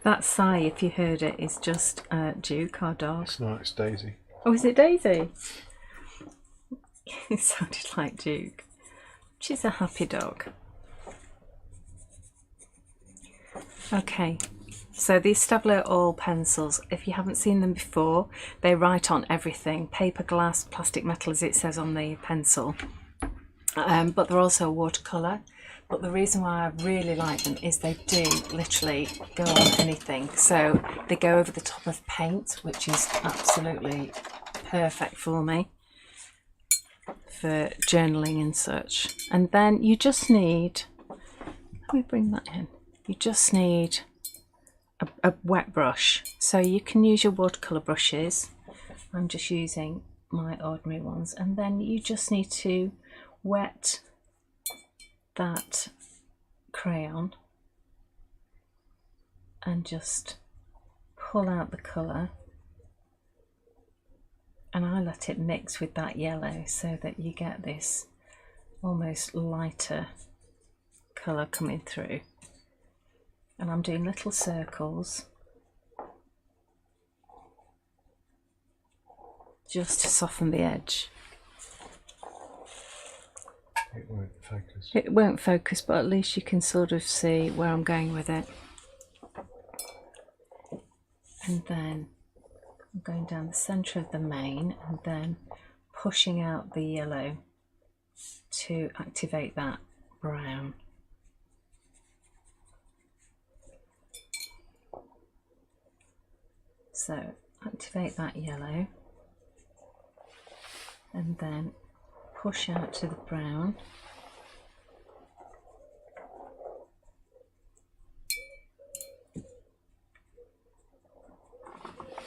That sigh, if you heard it, is just Duke, our dog. It's not, it's Daisy. Oh, is it Daisy? It sounded like Duke. She's a happy dog. Okay, so these Stabilo oil pencils, if you haven't seen them before, they write on everything. Paper, glass, plastic, metal, as it says on the pencil. But they're also watercolour. But the reason why I really like them is they do literally go on anything. So they go over the top of paint, which is absolutely perfect for me for journaling and such. And then you just need, let me bring that in, you just need a wet brush. So you can use your watercolour brushes. I'm just using my ordinary ones. And then you just need to wet that crayon and just pull out the colour, and I let it mix with that yellow so that you get this almost lighter colour coming through. And I'm doing little circles just to soften the edge. It won't focus. It won't focus, but at least you can sort of see where I'm going with it. And then I'm going down the centre of the mane and then pushing out the yellow to activate that brown. So activate that yellow and then push out to the brown.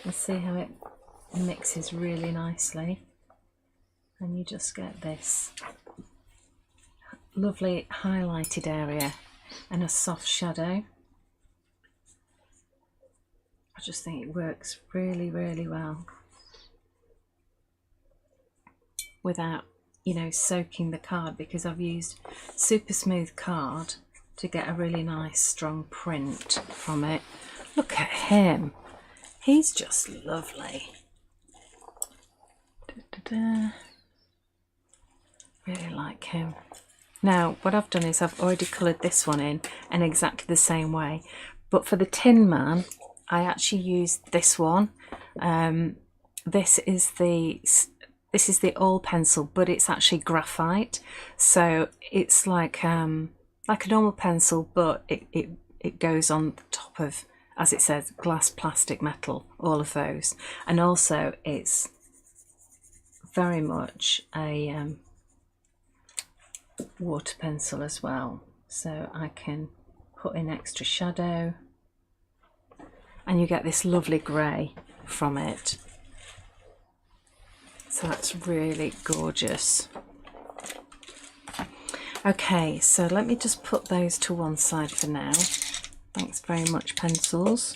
And see how it mixes really nicely, and you just get this lovely highlighted area and a soft shadow. I just think it works really, really well without, you know, soaking the card, because I've used super smooth card to get a really nice strong print from it. Look at him. He's just lovely. Really like him. Now, what I've done is I've already coloured this one in exactly the same way. But for the Tin Man, I actually used this one. This is the oil pencil, but it's actually graphite. So it's like a normal pencil, but it goes on the top of, as it says, glass, plastic, metal, all of those. And also it's very much a water pencil as well, so I can put in extra shadow, and you get this lovely grey from it. So that's really gorgeous. Okay, so let me just put those to one side for now. Thanks very much, pencils.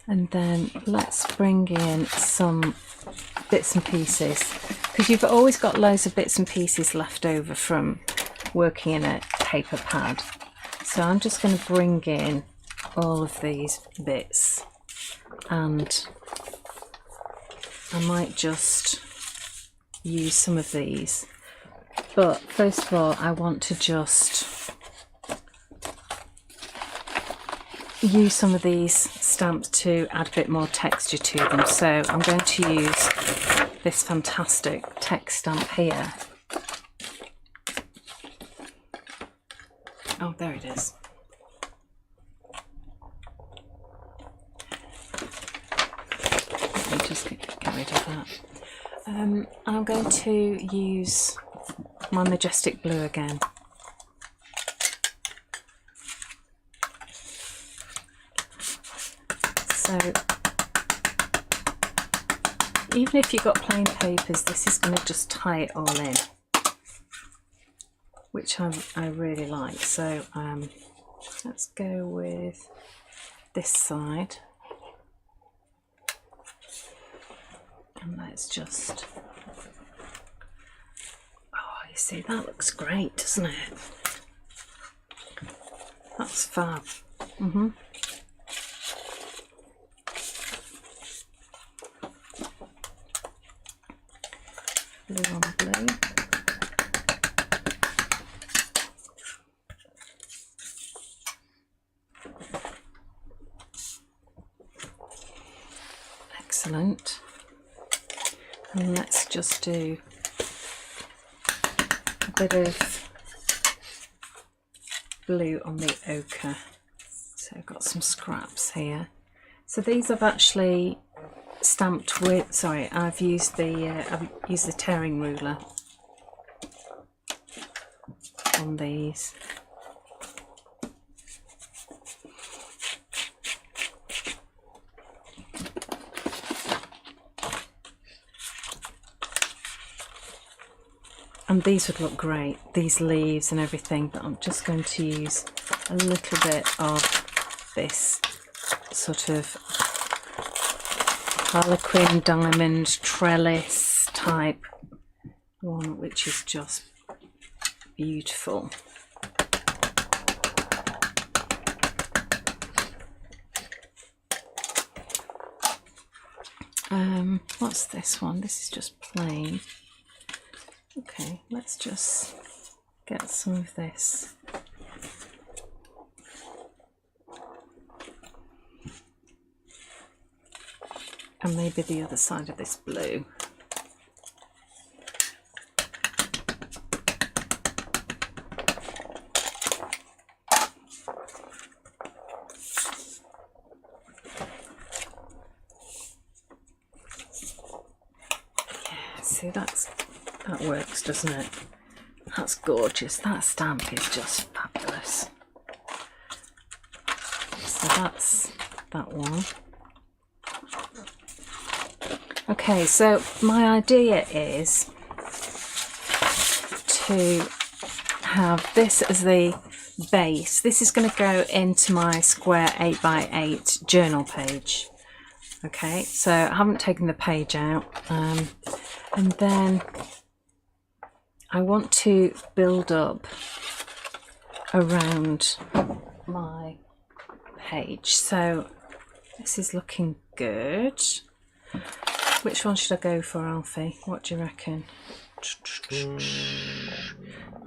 And then let's bring in some bits and pieces, because you've always got loads of bits and pieces left over from working in a paper pad. So I'm just going to bring in all of these bits, and I might just use some of these. But first of all, I want to just use some of these stamps to add a bit more texture to them. So I'm going to use this fantastic text stamp here. Oh, there it is. Let me just get rid of that. I'm going to use my majestic blue again. So even if you've got plain papers, this is going to just tie it all in, which I really like. So let's go with this side, and let's just, oh, you see, that looks great, doesn't it? That's fab. Blue on blue. Excellent. And let's just do a bit of blue on the ochre. So I've got some scraps here. So these I've actually stamped with, sorry, I've used the tearing ruler on these. And these would look great, these leaves and everything, but I'm just going to use a little bit of this sort of harlequin diamond trellis type one, which is just beautiful. What's this one? This is just plain. Okay, let's just get some of this. And maybe the other side of this blue. Yeah, see, that works, doesn't it? That's gorgeous. That stamp is just fabulous. So that's that one. Okay, so my idea is to have this as the base. This is going to go into my square 8x8 journal page. Okay, so I haven't taken the page out, and then I want to build up around my page. So this is looking good. Which one should I go for, Alfie? What do you reckon?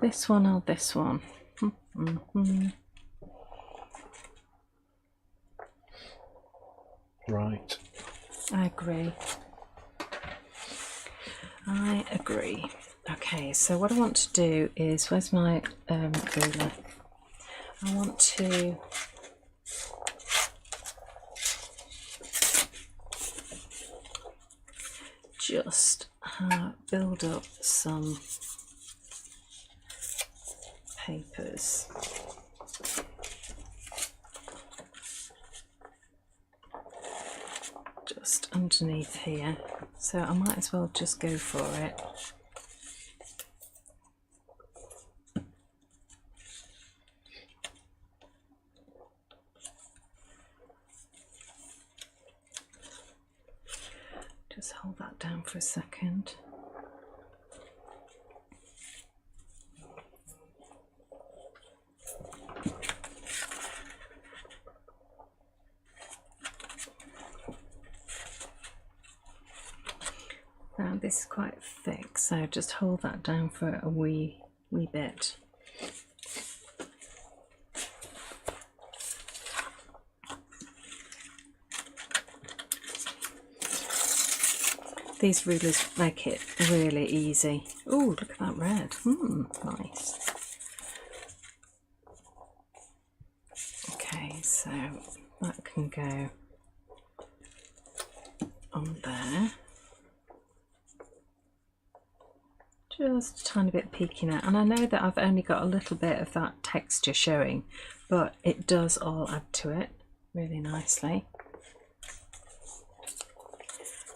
This one or this one? Right. I agree. I agree. Okay, so what I want to do is, where's my ruler? I want to just build up some papers. Just underneath here, so I might as well just go for it. Just hold that down for a second. Now this is quite thick, so just hold that down for a wee bit. These rulers make it really easy. Oh, look at that red. Nice. Okay, so that can go on there. Just a tiny bit peeking out. And I know that I've only got a little bit of that texture showing, but it does all add to it really nicely.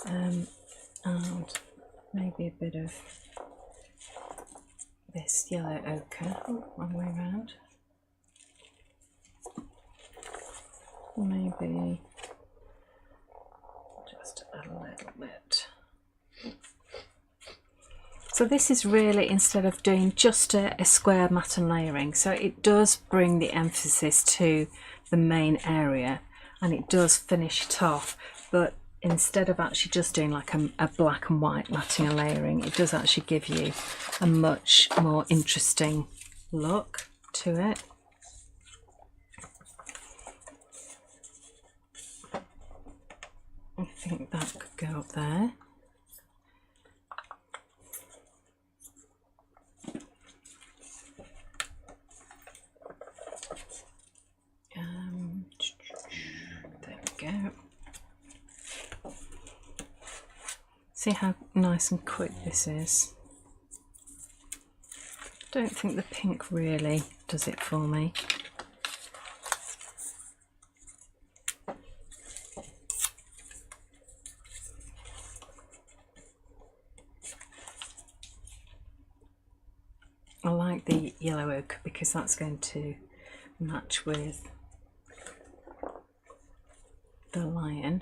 And maybe a bit of this yellow ochre. Wrong way around. Maybe just a little bit. So this is really, instead of doing just a square mat and layering, so it does bring the emphasis to the main area and it does finish it off, but instead of actually just doing like a black and white matting and layering, it does actually give you a much more interesting look to it. I think that could go up there. There we go. See how nice and quick this is. Don't think the pink really does it for me. I like the yellow ochre because that's going to match with the lion.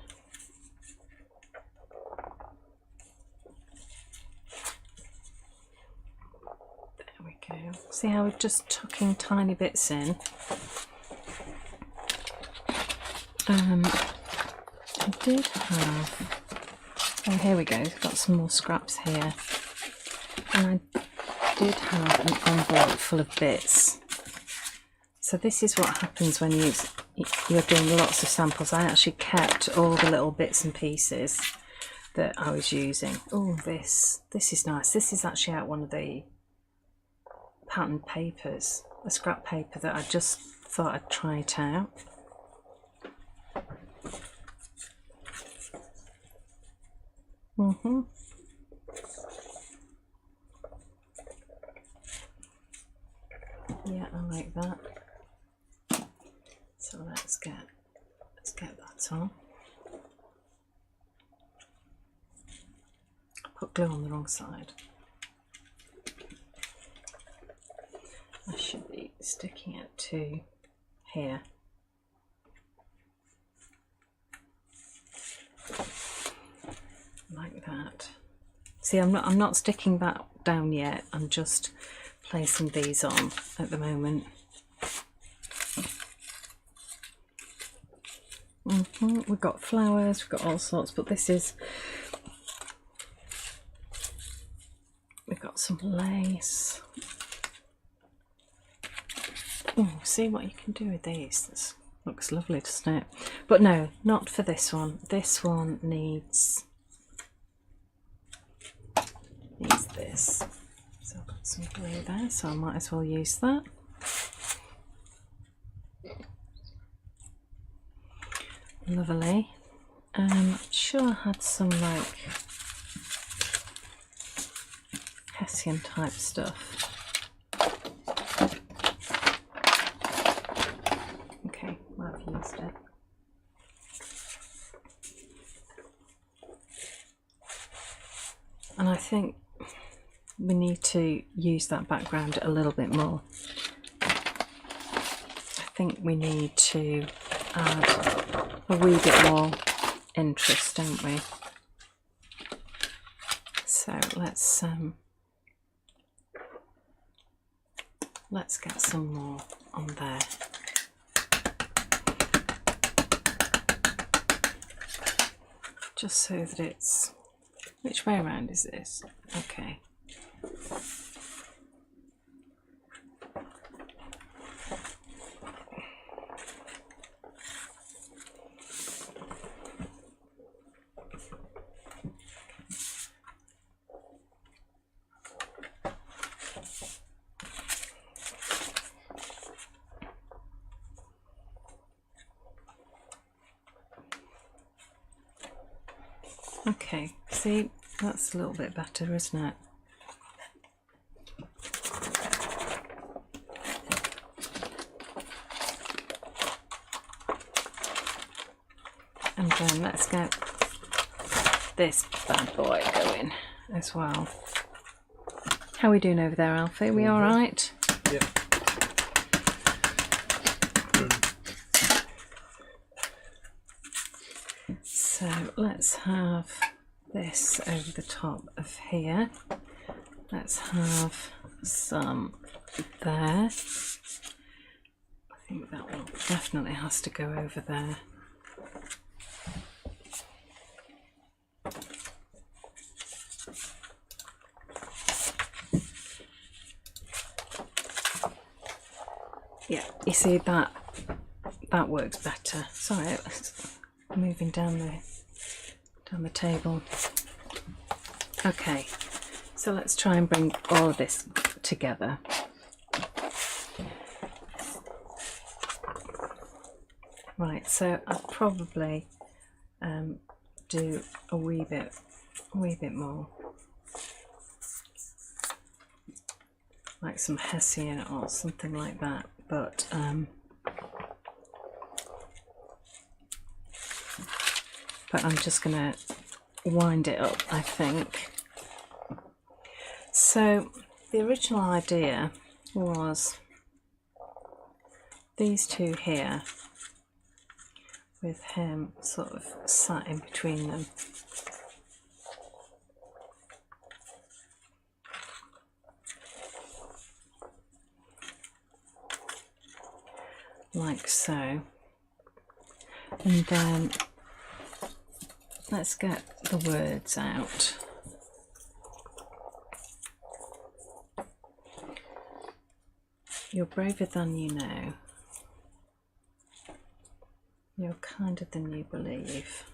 There we go. See how we're just tucking tiny bits in. I did have, oh here we go, got some more scraps here, and I did have an envelope full of bits. So this is what happens when you're doing lots of samples. I actually kept all the little bits and pieces that I was using. Oh, this is nice. This is actually out one of the pattern papers, a scrap paper that I just thought I'd try it out. Yeah, I like that. So let's get that on. I put glue on the wrong side. I should be sticking it to here. Like that. See, I'm not sticking that down yet. I'm just placing these on at the moment. We've got flowers, we've got all sorts, but this is, we've got some lace. Oh, see what you can do with these. This looks lovely, doesn't it? But no, not for this one. This one needs this. So I've got some glue there, so I might as well use that. Lovely. I'm sure I had some like Hessian type stuff. Okay, well, I've used it. And I think we need to use that background a little bit more. I think we need to add a wee bit more interest, don't we? So let's get some more on there. Just so that it's, which way around is this? Okay. Okay, see, that's a little bit better, isn't it? And then let's get this bad boy going as well. How are we doing over there, Alfie? We all right? Yeah. So let's have this over the top of here. Let's have some there. I think that one definitely has to go over there. Yeah, you see that works better. Sorry, it's moving down the table. Okay, so let's try and bring all of this together. Right, so I'll probably do a wee bit more, like some Hessian or something like that. But I'm just gonna wind it up, I think. So the original idea was these two here, with him sort of sat in between them. Like so. And then let's get the words out. You're braver than you know. You're kinder than you believe.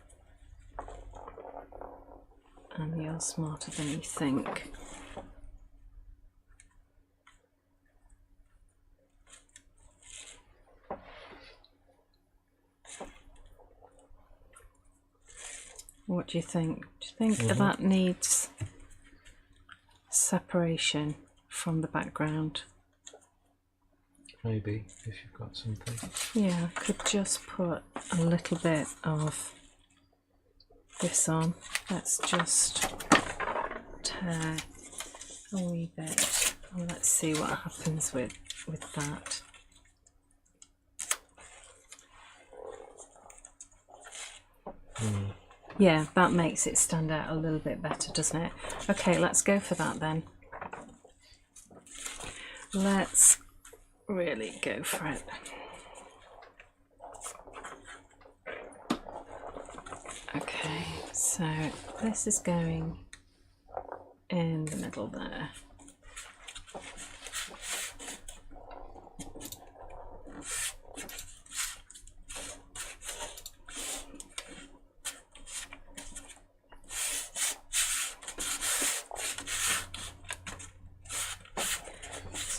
And you're smarter than you think. What do you think? Do you think that needs separation from the background? Maybe, if you've got something. Yeah, I could just put a little bit of this on. Let's just tear a wee bit. And let's see what happens with that. Yeah, that makes it stand out a little bit better, doesn't it? Okay, let's go for that then. Let's really go for it. Okay, so this is going in the middle there.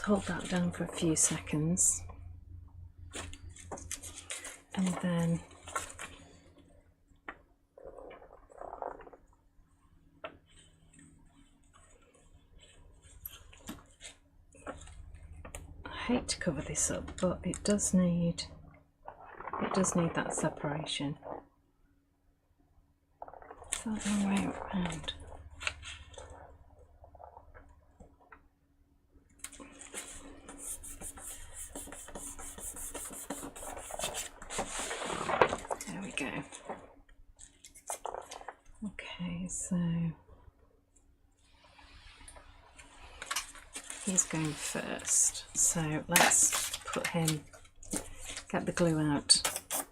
Hold that down for a few seconds, and then hate to cover this up, but it does need that separation. Is that the way around? There we go. Okay, so he's going first. So let's put him, get the glue out,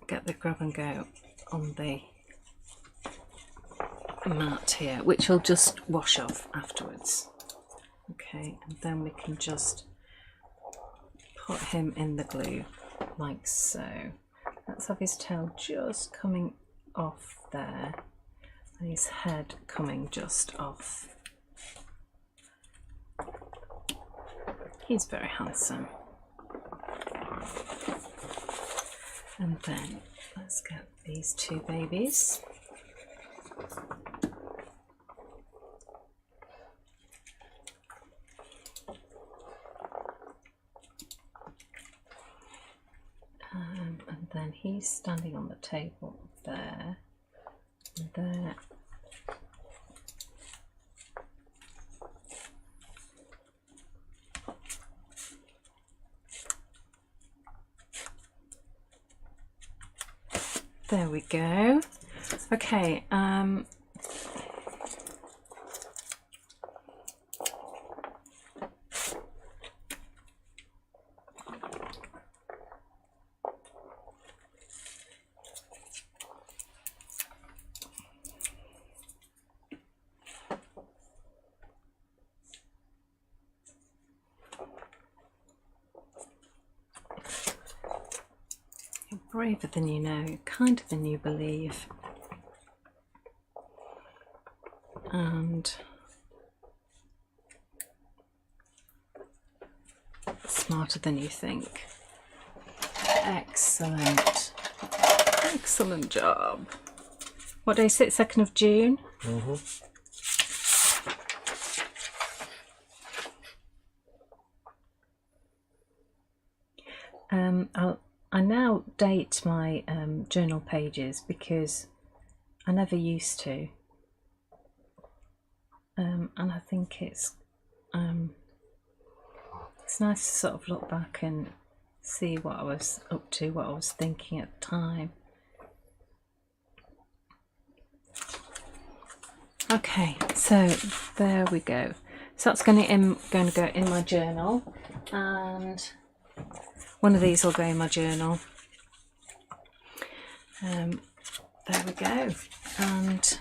get the grab and go on the mat here, which will just wash off afterwards. Okay, and then we can just put him in the glue like so. Let's have his tail just coming off there and his head coming just off. He's very handsome. And then let's get these two babies. And then he's standing on the table there and there. There we go. Okay, you're braver than you know, kinder than you believe, and smarter than you think. Excellent. Excellent job. What day is it? 2nd of June? Mm-hmm. I now date my journal pages because I never used to, and I think it's nice to sort of look back and see what I was up to, what I was thinking at the time. Okay, so there we go. So that's going to go in my journal, and one of these will go in my journal. There we go, and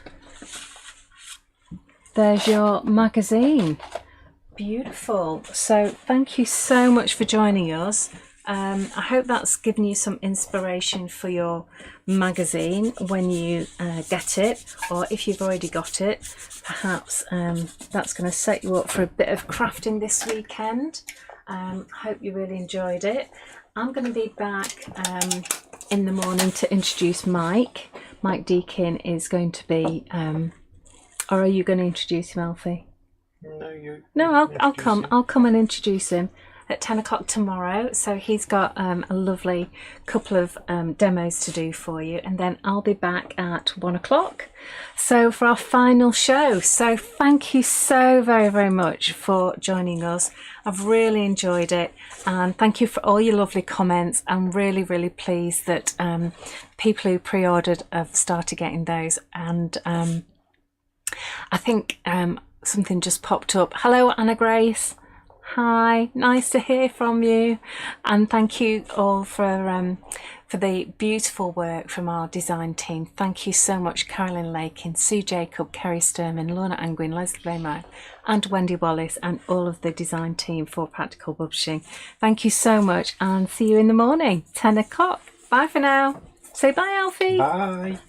there's your magazine. Beautiful. So thank you so much for joining us. I hope that's given you some inspiration for your magazine when you get it, or if you've already got it, perhaps that's going to set you up for a bit of crafting this weekend. I hope you really enjoyed it. I'm going to be back in the morning to introduce Mike. Mike Deakin is going to be, or are you going to introduce him, Alfie? No, I'll come. I'll come and introduce him at 10 o'clock tomorrow. So he's got a lovely couple of demos to do for you, and then I'll be back at 1 o'clock. So for our final show. So thank you so very, very much for joining us. I've really enjoyed it, and thank you for all your lovely comments. I'm really, really pleased that people who pre-ordered have started getting those, and I think something just popped up. Hello, Anna Grace. Hi, nice to hear from you, and thank you all for the beautiful work from our design team. Thank you so much, Carolyn Lakin, Sue Jacob, Kerry Sturman, Lorna Angwin, Leslie Blamer, and Wendy Wallace, and all of the design team for Practical Publishing. Thank you so much, and see you in the morning, 10 o'clock. Bye for now. Say bye, Alfie. Bye.